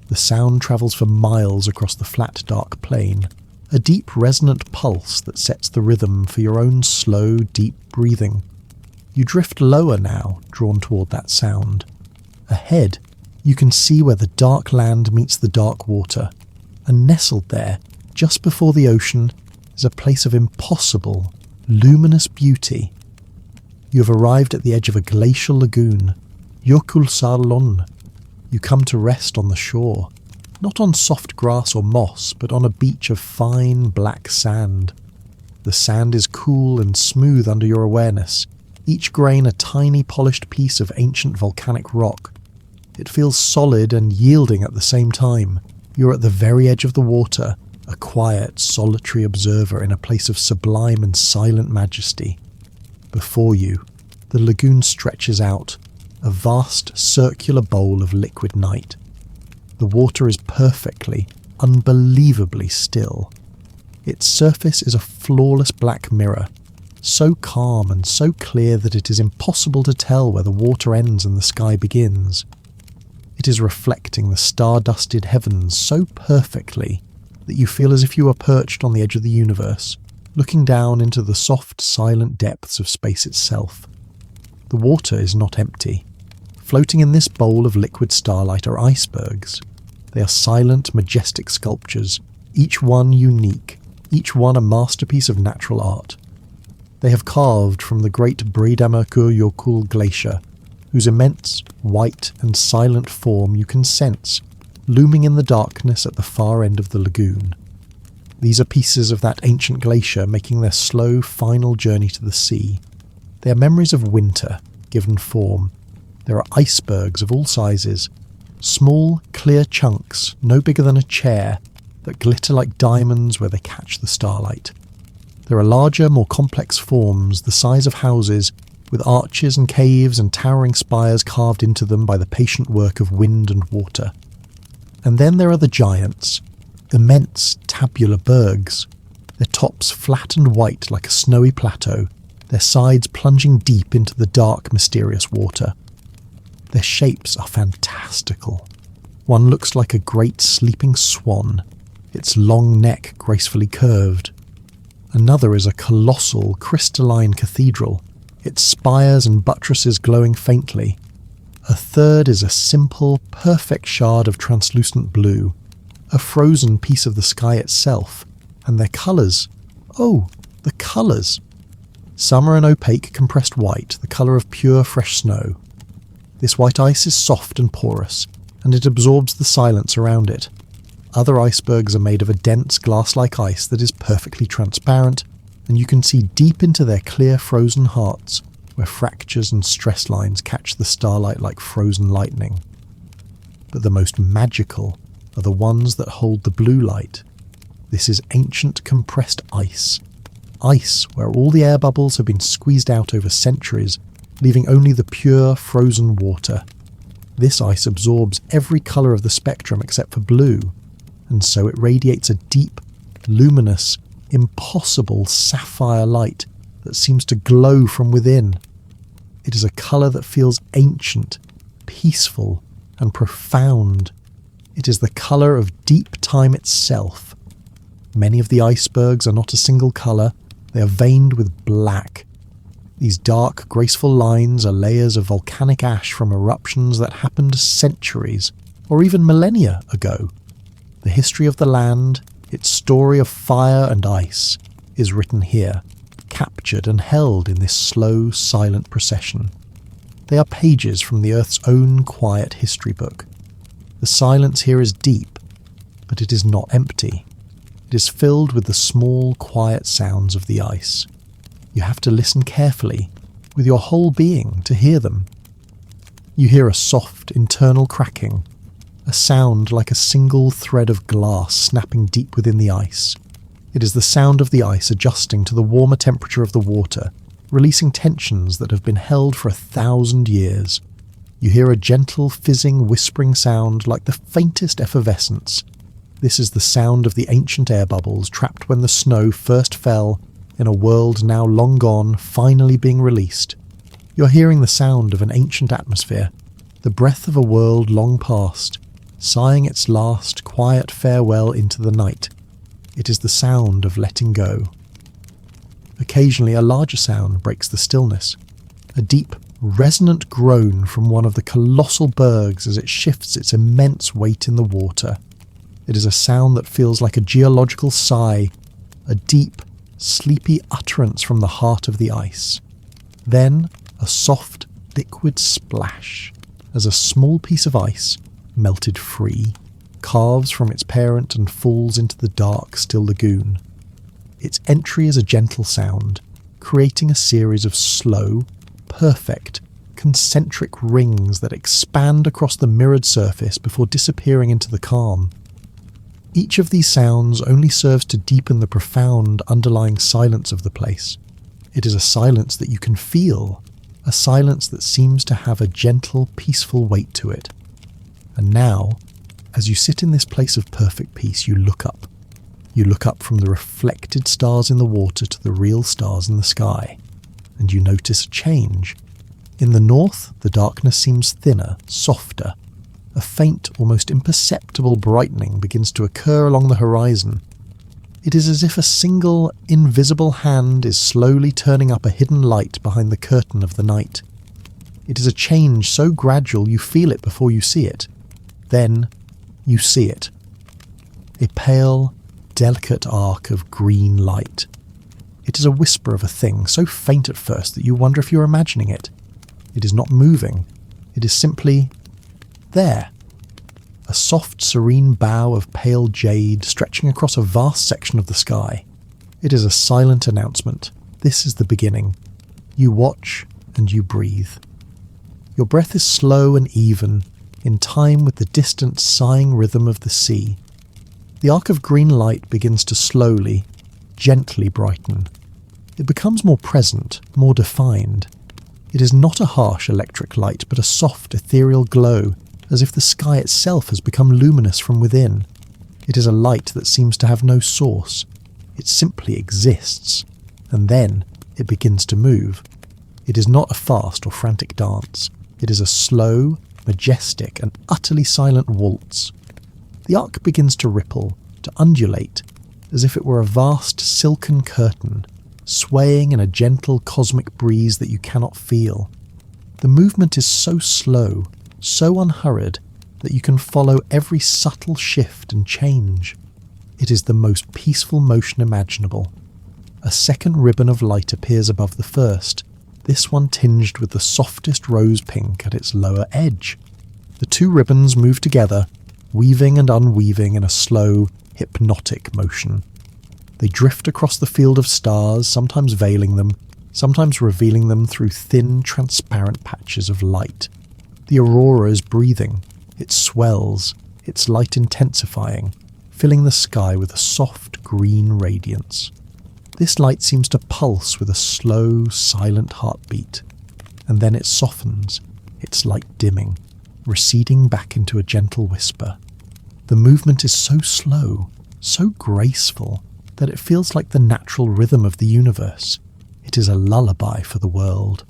The sound travels for miles across the flat, dark plain, a deep, resonant pulse that sets the rhythm for your own slow, deep breathing. You drift lower now, drawn toward that sound. Ahead, you can see where the dark land meets the dark water, and nestled there, just before the ocean, is a place of impossible, luminous beauty. You have arrived at the edge of a glacial lagoon, Jökulsárlón. You come to rest on the shore, not on soft grass or moss, but on a beach of fine, black sand. The sand is cool and smooth under your awareness, each grain a tiny polished piece of ancient volcanic rock. It feels solid and yielding at the same time. You're at the very edge of the water, a quiet, solitary observer in a place of sublime and silent majesty. Before you, the lagoon stretches out, a vast, circular bowl of liquid night. The water is perfectly, unbelievably still. Its surface is a flawless black mirror, so calm and so clear that it is impossible to tell where the water ends and the sky begins. It is reflecting the star-dusted heavens so perfectly that you feel as if you are perched on the edge of the universe, looking down into the soft, silent depths of space itself. The water is not empty. Floating in this bowl of liquid starlight are icebergs. They are silent, majestic sculptures, each one unique, each one a masterpiece of natural art. They have carved from the great Breiðamerkurjökull glacier, whose immense, white and silent form you can sense, looming in the darkness at the far end of the lagoon. These are pieces of that ancient glacier making their slow, final journey to the sea. They are memories of winter, given form. There are icebergs of all sizes, small, clear chunks, no bigger than a chair, that glitter like diamonds where they catch the starlight. There are larger, more complex forms, the size of houses, with arches and caves and towering spires carved into them by the patient work of wind and water. And then there are the giants, immense tabular bergs, their tops flat and white like a snowy plateau, their sides plunging deep into the dark, mysterious water. Their shapes are fantastical. One looks like a great sleeping swan, its long neck gracefully curved. Another is a colossal, crystalline cathedral, its spires and buttresses glowing faintly. A third is a simple, perfect shard of translucent blue, a frozen piece of the sky itself, and their colours. Oh, the colours! Some are an opaque, compressed white, the colour of pure, fresh snow. This white ice is soft and porous, and it absorbs the silence around it. Other icebergs are made of a dense, glass-like ice that is perfectly transparent, and you can see deep into their clear, frozen hearts, where fractures and stress lines catch the starlight like frozen lightning. But the most magical are the ones that hold the blue light. This is ancient compressed ice. Ice where all the air bubbles have been squeezed out over centuries, leaving only the pure, frozen water. This ice absorbs every colour of the spectrum except for blue, and so it radiates a deep, luminous, impossible sapphire light that seems to glow from within. It is a colour that feels ancient, peaceful, and profound. It is the colour of deep time itself. Many of the icebergs are not a single colour, they are veined with black. These dark, graceful lines are layers of volcanic ash from eruptions that happened centuries, or even millennia ago. The history of the land, its story of fire and ice, is written here, captured and held in this slow, silent procession. They are pages from the Earth's own quiet history book. The silence here is deep, but it is not empty. It is filled with the small, quiet sounds of the ice. You have to listen carefully, with your whole being, to hear them. You hear a soft, internal cracking, a sound like a single thread of glass snapping deep within the ice. It is the sound of the ice adjusting to the warmer temperature of the water, releasing tensions that have been held for 1,000 years. You hear a gentle, fizzing, whispering sound like the faintest effervescence. This is the sound of the ancient air bubbles trapped when the snow first fell in a world now long gone, finally being released. You're hearing the sound of an ancient atmosphere, the breath of a world long past, sighing its last quiet farewell into the night. It is the sound of letting go. Occasionally a larger sound breaks the stillness, a deep, resonant groan from one of the colossal bergs as it shifts its immense weight in the water. It is a sound that feels like a geological sigh, a deep, sleepy utterance from the heart of the ice. Then a soft, liquid splash as a small piece of ice, melted free, calves from its parent and falls into the dark, still lagoon. Its entry is a gentle sound, creating a series of slow, perfect, concentric rings that expand across the mirrored surface before disappearing into the calm. Each of these sounds only serves to deepen the profound underlying silence of the place. It is a silence that you can feel, a silence that seems to have a gentle, peaceful weight to it. And now, as you sit in this place of perfect peace, you look up. You look up from the reflected stars in the water to the real stars in the sky, and you notice a change. In the north, the darkness seems thinner, softer. A faint, almost imperceptible brightening begins to occur along the horizon. It is as if a single, invisible hand is slowly turning up a hidden light behind the curtain of the night. It is a change so gradual you feel it before you see it. Then you see it. A pale, delicate arc of green light. It is a whisper of a thing, so faint at first that you wonder if you're imagining it. It is not moving. It is simply there. A soft, serene bow of pale jade stretching across a vast section of the sky. It is a silent announcement. This is the beginning. You watch and you breathe. Your breath is slow and even, in time with the distant sighing rhythm of the sea. The arc of green light begins to slowly, gently brighten. It becomes more present, more defined. It is not a harsh electric light, but a soft, ethereal glow, as if the sky itself has become luminous from within. It is a light that seems to have no source. It simply exists, and then it begins to move. It is not a fast or frantic dance. It is a slow, majestic, and utterly silent waltz. The arc begins to ripple, to undulate, as if it were a vast silken curtain, swaying in a gentle cosmic breeze that you cannot feel. The movement is so slow, so unhurried, that you can follow every subtle shift and change. It is the most peaceful motion imaginable. A second ribbon of light appears above the first, this one tinged with the softest rose pink at its lower edge. The two ribbons move together, weaving and unweaving in a slow, hypnotic motion. They drift across the field of stars, sometimes veiling them, sometimes revealing them through thin, transparent patches of light. The aurora is breathing. It swells, its light intensifying, filling the sky with a soft green radiance. This light seems to pulse with a slow, silent heartbeat, and then it softens, its light dimming, receding back into a gentle whisper. The movement is so slow, so graceful, that it feels like the natural rhythm of the universe. It is a lullaby for the world.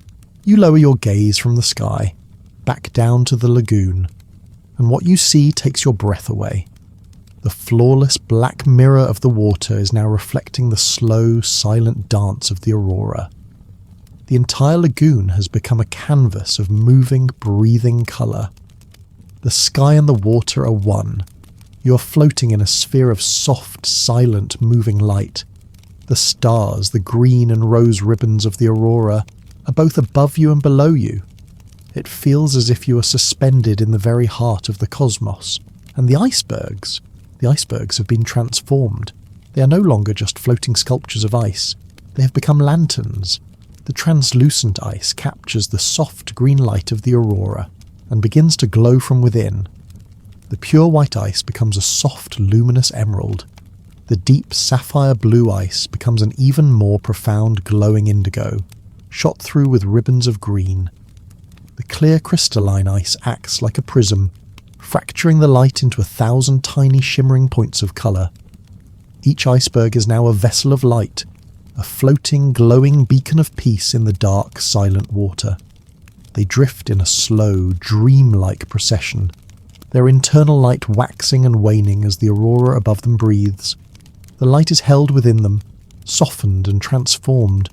You lower your gaze from the sky, back down to the lagoon, and what you see takes your breath away. The flawless black mirror of the water is now reflecting the slow, silent dance of the aurora. The entire lagoon has become a canvas of moving, breathing colour. The sky and the water are one. You are floating in a sphere of soft, silent, moving light. The stars, the green and rose ribbons of the aurora, are both above you and below you. It feels as if you are suspended in the very heart of the cosmos. And the icebergs have been transformed. They are no longer just floating sculptures of ice. They have become lanterns. The translucent ice captures the soft green light of the aurora and begins to glow from within. The pure white ice becomes a soft, luminous emerald. The deep sapphire blue ice becomes an even more profound glowing indigo, shot through with ribbons of green. The clear crystalline ice acts like a prism, fracturing the light into 1,000 tiny shimmering points of colour. Each iceberg is now a vessel of light, a floating, glowing beacon of peace in the dark, silent water. They drift in a slow, dream-like procession, their internal light waxing and waning as the aurora above them breathes. The light is held within them, softened and transformed,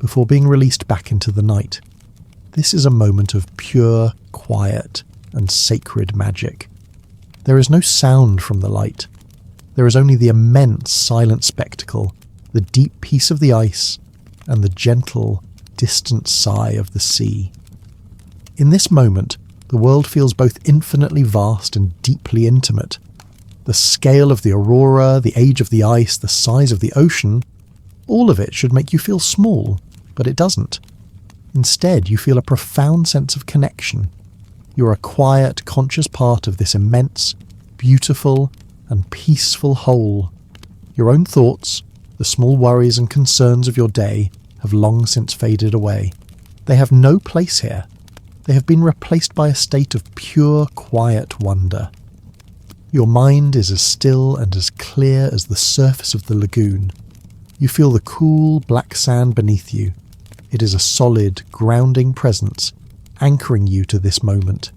before being released back into the night. This is a moment of pure, quiet, and sacred magic. There is no sound from the light. There is only the immense silent spectacle, the deep peace of the ice, and the gentle, distant sigh of the sea. In this moment, the world feels both infinitely vast and deeply intimate. The scale of the aurora, the age of the ice, the size of the ocean, all of it should make you feel small, but it doesn't. Instead, you feel a profound sense of connection. You're a quiet, conscious part of this immense, beautiful, and peaceful whole. Your own thoughts, the small worries and concerns of your day, have long since faded away. They have no place here. They have been replaced by a state of pure, quiet wonder. Your mind is as still and as clear as the surface of the lagoon. You feel the cool, black sand beneath you. It is a solid, grounding presence, anchoring you to this moment.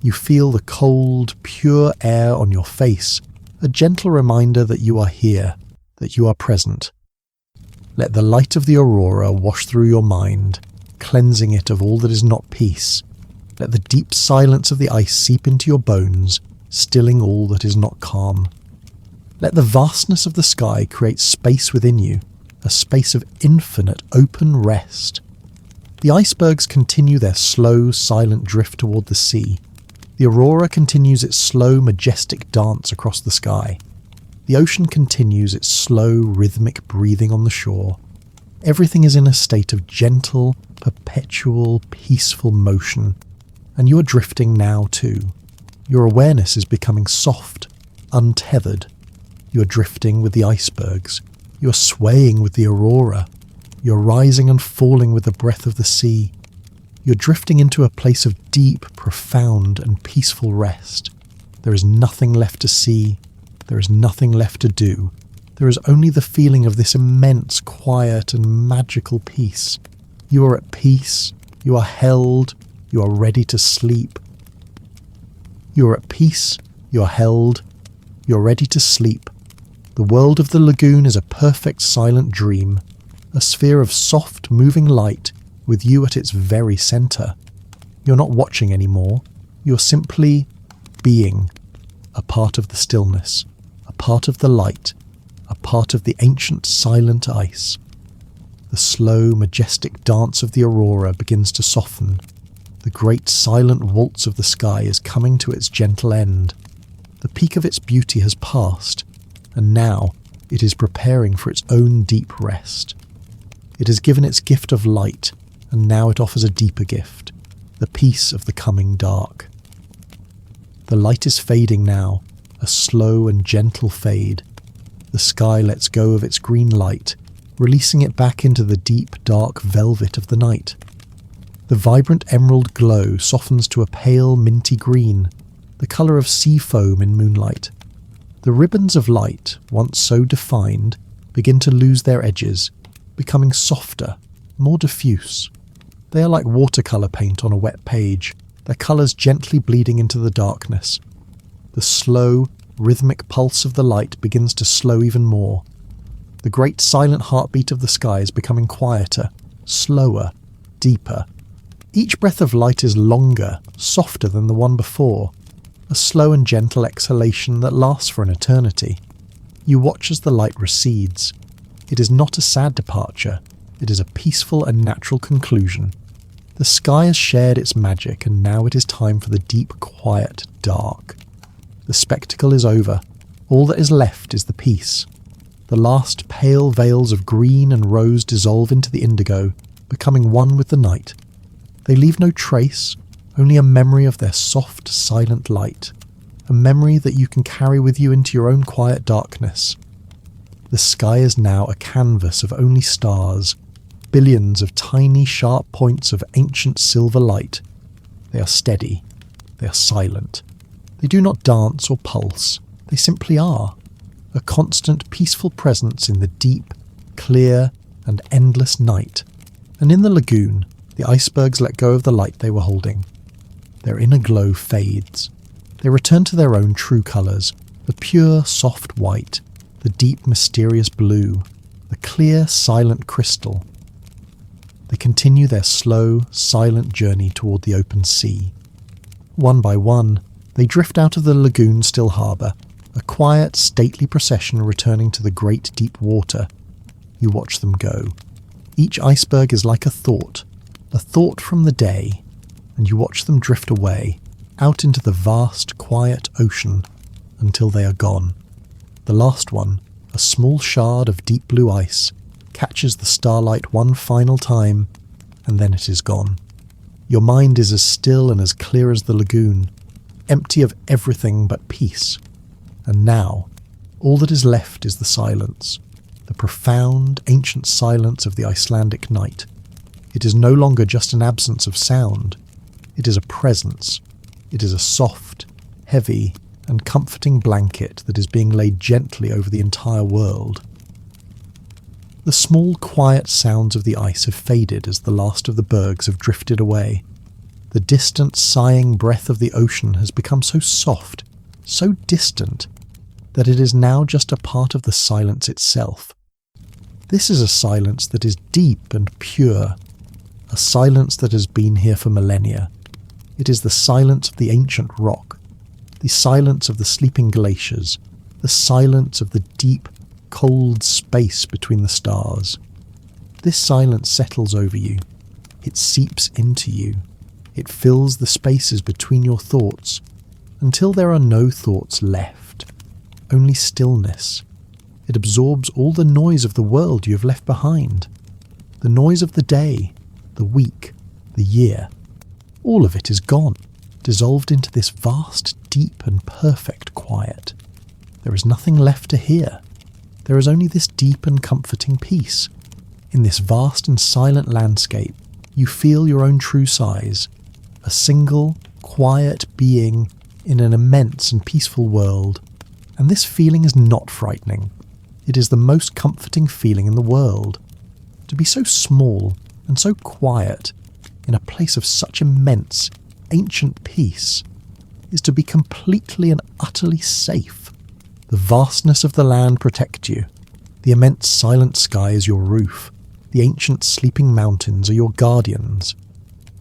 You feel the cold, pure air on your face, a gentle reminder that you are here, that you are present. Let the light of the aurora wash through your mind, cleansing it of all that is not peace. Let the deep silence of the ice seep into your bones, stilling all that is not calm. Let the vastness of the sky create space within you, a space of infinite open rest. The icebergs continue their slow, silent drift toward the sea. The aurora continues its slow, majestic dance across the sky. The ocean continues its slow, rhythmic breathing on the shore. Everything is in a state of gentle, perpetual, peaceful motion, and you are drifting now too. Your awareness is becoming soft, untethered. You are drifting with the icebergs. You are swaying with the aurora. You are rising and falling with the breath of the sea. You are drifting into a place of deep, profound, and peaceful rest. There is nothing left to see. There is nothing left to do. There is only the feeling of this immense, quiet, and magical peace. You are at peace. You are held. You are ready to sleep. You are at peace. You are held. You are ready to sleep. The world of the lagoon is a perfect silent dream, a sphere of soft, moving light with you at its very centre. You're not watching anymore. You're simply being, a part of the stillness, a part of the light, a part of the ancient silent ice. The slow, majestic dance of the aurora begins to soften. The great silent waltz of the sky is coming to its gentle end. The peak of its beauty has passed, and now it is preparing for its own deep rest. It has given its gift of light, and now it offers a deeper gift, the peace of the coming dark. The light is fading now, a slow and gentle fade. The sky lets go of its green light, releasing it back into the deep, dark velvet of the night. The vibrant emerald glow softens to a pale, minty green, the colour of sea foam in moonlight. The ribbons of light, once so defined, begin to lose their edges, becoming softer, more diffuse. They are like watercolour paint on a wet page, their colours gently bleeding into the darkness. The slow, rhythmic pulse of the light begins to slow even more. The great silent heartbeat of the sky is becoming quieter, slower, deeper. Each breath of light is longer, softer than the one before, a slow and gentle exhalation that lasts for an eternity. You watch as the light recedes. It is not a sad departure, it is a peaceful and natural conclusion. The sky has shared its magic, and now it is time for the deep, quiet dark. The spectacle is over. All that is left is the peace. The last pale veils of green and rose dissolve into the indigo, becoming one with the night. They leave no trace, only a memory of their soft, silent light, a memory that you can carry with you into your own quiet darkness. The sky is now a canvas of only stars, billions of tiny, sharp points of ancient silver light. They are steady. They are silent. They do not dance or pulse. They simply are. A constant, peaceful presence in the deep, clear, and endless night. And in the lagoon, the icebergs let go of the light they were holding. Their inner glow fades. They return to their own true colours, the pure, soft white, the deep, mysterious blue, the clear, silent crystal. They continue their slow, silent journey toward the open sea. One by one, they drift out of the lagoon still harbour, a quiet, stately procession returning to the great deep water. You watch them go. Each iceberg is like a thought from the day, and you watch them drift away, out into the vast, quiet ocean, until they are gone. The last one, a small shard of deep blue ice, catches the starlight one final time, and then it is gone. Your mind is as still and as clear as the lagoon, empty of everything but peace. And now, all that is left is the silence, the profound, ancient silence of the Icelandic night. It is no longer just an absence of sound. It is a presence. It is a soft, heavy, and comforting blanket that is being laid gently over the entire world. The small, quiet sounds of the ice have faded as the last of the bergs have drifted away. The distant, sighing breath of the ocean has become so soft, so distant, that it is now just a part of the silence itself. This is a silence that is deep and pure, a silence that has been here for millennia. It is the silence of the ancient rock, the silence of the sleeping glaciers, the silence of the deep, cold space between the stars. This silence settles over you. It seeps into you. It fills the spaces between your thoughts until there are no thoughts left, only stillness. It absorbs all the noise of the world you have left behind, the noise of the day, the week, the year. All of it is gone, dissolved into this vast, deep and perfect quiet. There is nothing left to hear. There is only this deep and comforting peace. In this vast and silent landscape, you feel your own true size, a single, quiet being in an immense and peaceful world. And this feeling is not frightening. It is the most comforting feeling in the world. To be so small and so quiet in a place of such immense, ancient peace is to be completely and utterly safe. The vastness of the land protects you. The immense silent sky is your roof. The ancient sleeping mountains are your guardians.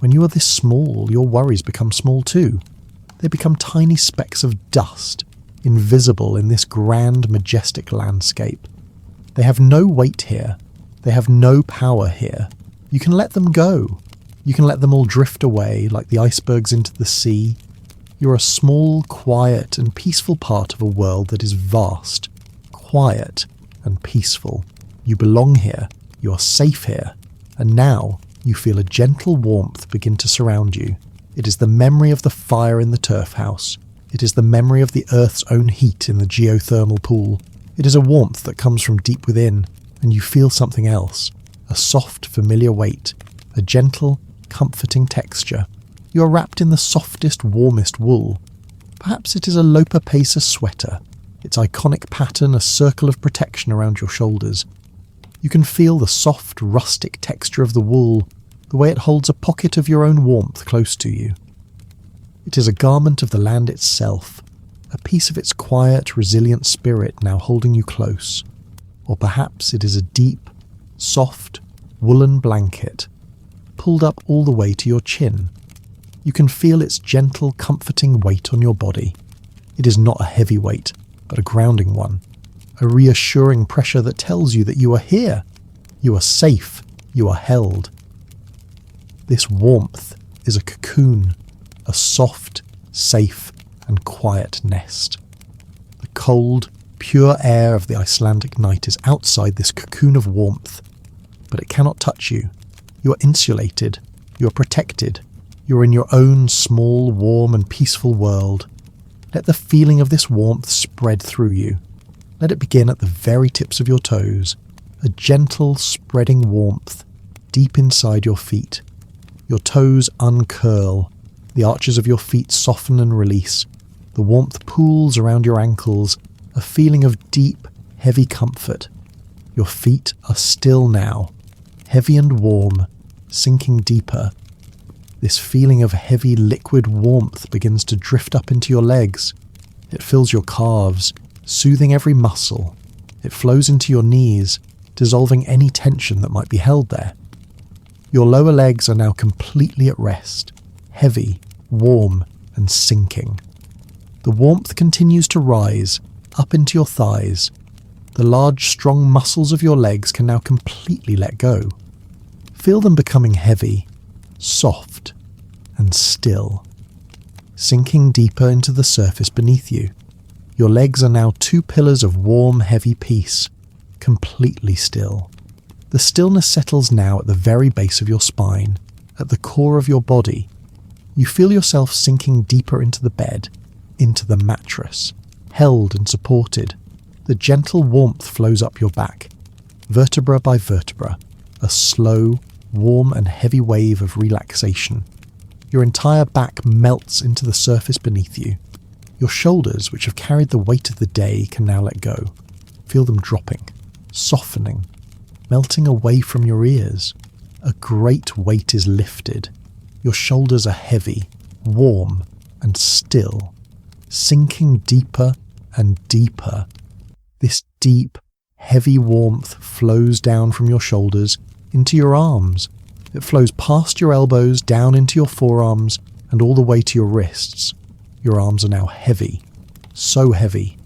When you are this small, your worries become small too. They become tiny specks of dust, invisible in this grand, majestic landscape. They have no weight here. They have no power here. You can let them go. You can let them all drift away like the icebergs into the sea. You're a small, quiet and peaceful part of a world that is vast, quiet and peaceful. You belong here. You are safe here. And now you feel a gentle warmth begin to surround you. It is the memory of the fire in the turf house. It is the memory of the earth's own heat in the geothermal pool. It is a warmth that comes from deep within, and you feel something else, a soft, familiar weight, a gentle, comforting texture. You are wrapped in the softest, warmest wool. Perhaps it is a Lopa Pacer sweater, its iconic pattern a circle of protection around your shoulders. You can feel the soft, rustic texture of the wool, the way it holds a pocket of your own warmth close to you. It is a garment of the land itself, a piece of its quiet, resilient spirit now holding you close. Or perhaps it is a deep, soft, woolen blanket, pulled up all the way to your chin. You can feel its gentle, comforting weight on your body. It is not a heavy weight, but a grounding one, a reassuring pressure that tells you that you are here, you are safe, you are held. This warmth is a cocoon, a soft, safe and quiet nest. The cold, pure air of the Icelandic night is outside this cocoon of warmth, but it cannot touch you. You are insulated, you are protected, you are in your own small, warm and peaceful world. Let the feeling of this warmth spread through you. Let it begin at the very tips of your toes, a gentle, spreading warmth deep inside your feet. Your toes uncurl, the arches of your feet soften and release. The warmth pools around your ankles, a feeling of deep, heavy comfort. Your feet are still now, heavy and warm, sinking deeper. This feeling of heavy liquid warmth begins to drift up into your legs. It fills your calves, soothing every muscle. It flows into your knees, dissolving any tension that might be held there. Your lower legs are now completely at rest, heavy, warm, and sinking. The warmth continues to rise, up into your thighs. The large, strong muscles of your legs can now completely let go. Feel them becoming heavy, soft, and still, sinking deeper into the surface beneath you. Your legs are now two pillars of warm, heavy peace, completely still. The stillness settles now at the very base of your spine, at the core of your body. You feel yourself sinking deeper into the bed, into the mattress, held and supported. The gentle warmth flows up your back, vertebra by vertebra, a slow, warm and heavy wave of relaxation. Your entire back melts into the surface beneath you. Your shoulders, which have carried the weight of the day, can now let go. Feel them dropping, softening, melting away from your ears. A great weight is lifted. Your shoulders are heavy, warm, and still, sinking deeper and deeper. This deep, heavy warmth flows down from your shoulders into your arms. It flows past your elbows, down into your forearms, and all the way to your wrists. Your arms are now heavy, so heavy.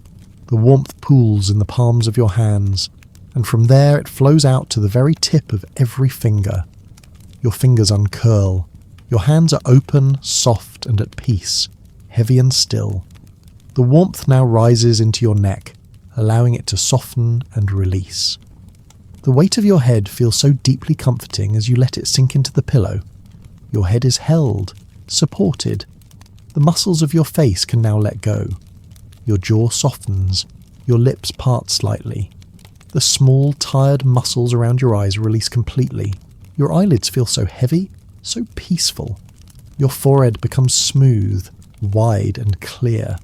The warmth pools in the palms of your hands, and from there it flows out to the very tip of every finger. Your fingers uncurl. Your hands are open, soft, and at peace, heavy and still. The warmth now rises into your neck, allowing it to soften and release. The weight of your head feels so deeply comforting as you let it sink into the pillow. Your head is held, supported. The muscles of your face can now let go. Your jaw softens, your lips part slightly. The small, tired muscles around your eyes release completely. Your eyelids feel so heavy, so peaceful. Your forehead becomes smooth, wide and clear.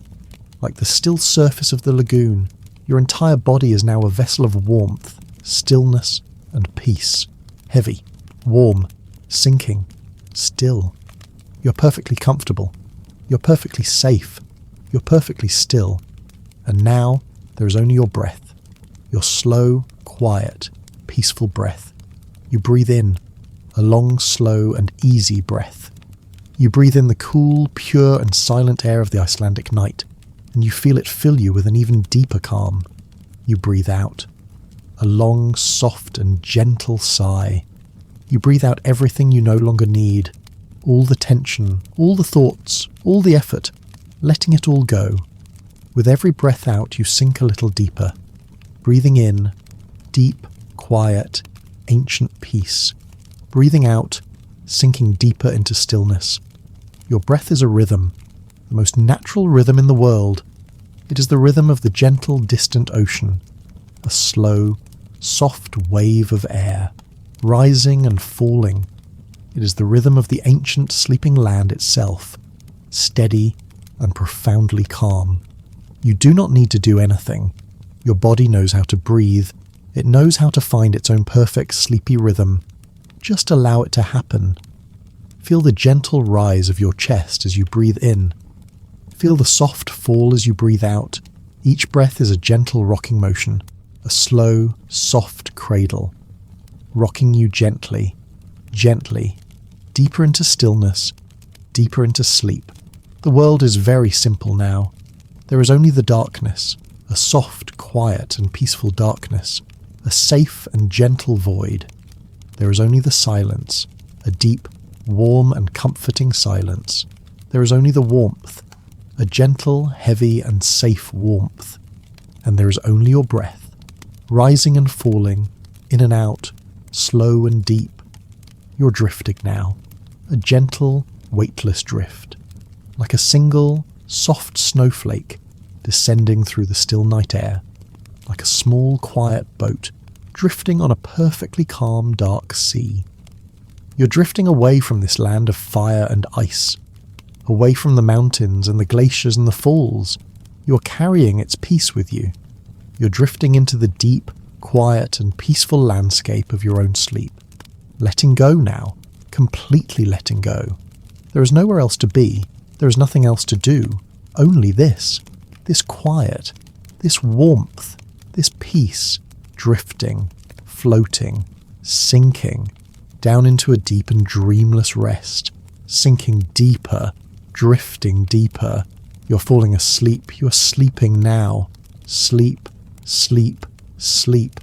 Like the still surface of the lagoon, your entire body is now a vessel of warmth, stillness and peace. Heavy, warm, sinking, still. You're perfectly comfortable. You're perfectly safe. You're perfectly still. And now there is only your breath. Your slow, quiet, peaceful breath. You breathe in, a long, slow and easy breath. You breathe in the cool, pure and silent air of the Icelandic night, and you feel it fill you with an even deeper calm. You breathe out, a long, soft and gentle sigh. You breathe out everything you no longer need, all the tension, all the thoughts, all the effort, letting it all go. With every breath out, you sink a little deeper, breathing in, deep, quiet, ancient peace. Breathing out, sinking deeper into stillness. Your breath is a rhythm, the most natural rhythm in the world. It is the rhythm of the gentle, distant ocean, a slow, soft wave of air, rising and falling. It is the rhythm of the ancient sleeping land itself, steady and profoundly calm. You do not need to do anything. Your body knows how to breathe. It knows how to find its own perfect sleepy rhythm. Just allow it to happen. Feel the gentle rise of your chest as you breathe in. Feel the soft fall as you breathe out. Each breath is a gentle rocking motion, a slow, soft cradle, rocking you gently, gently, deeper into stillness, deeper into sleep. The world is very simple now. There is only the darkness, a soft, quiet and peaceful darkness, a safe and gentle void. There is only the silence, a deep, warm and comforting silence. There is only the warmth, a gentle, heavy and safe warmth. And there is only your breath, rising and falling, in and out, slow and deep. You're drifting now, a gentle, weightless drift, like a single, soft snowflake descending through the still night air, like a small, quiet boat drifting on a perfectly calm, dark sea. You're drifting away from this land of fire and ice, away from the mountains and the glaciers and the falls. You're carrying its peace with you. You're drifting into the deep, quiet and peaceful landscape of your own sleep. Letting go now, completely letting go. There is nowhere else to be. There is nothing else to do. Only this quiet, this warmth, this peace, drifting, floating, sinking, down into a deep and dreamless rest, sinking deeper, drifting deeper. You're falling asleep. You are sleeping now. Sleep, sleep, sleep.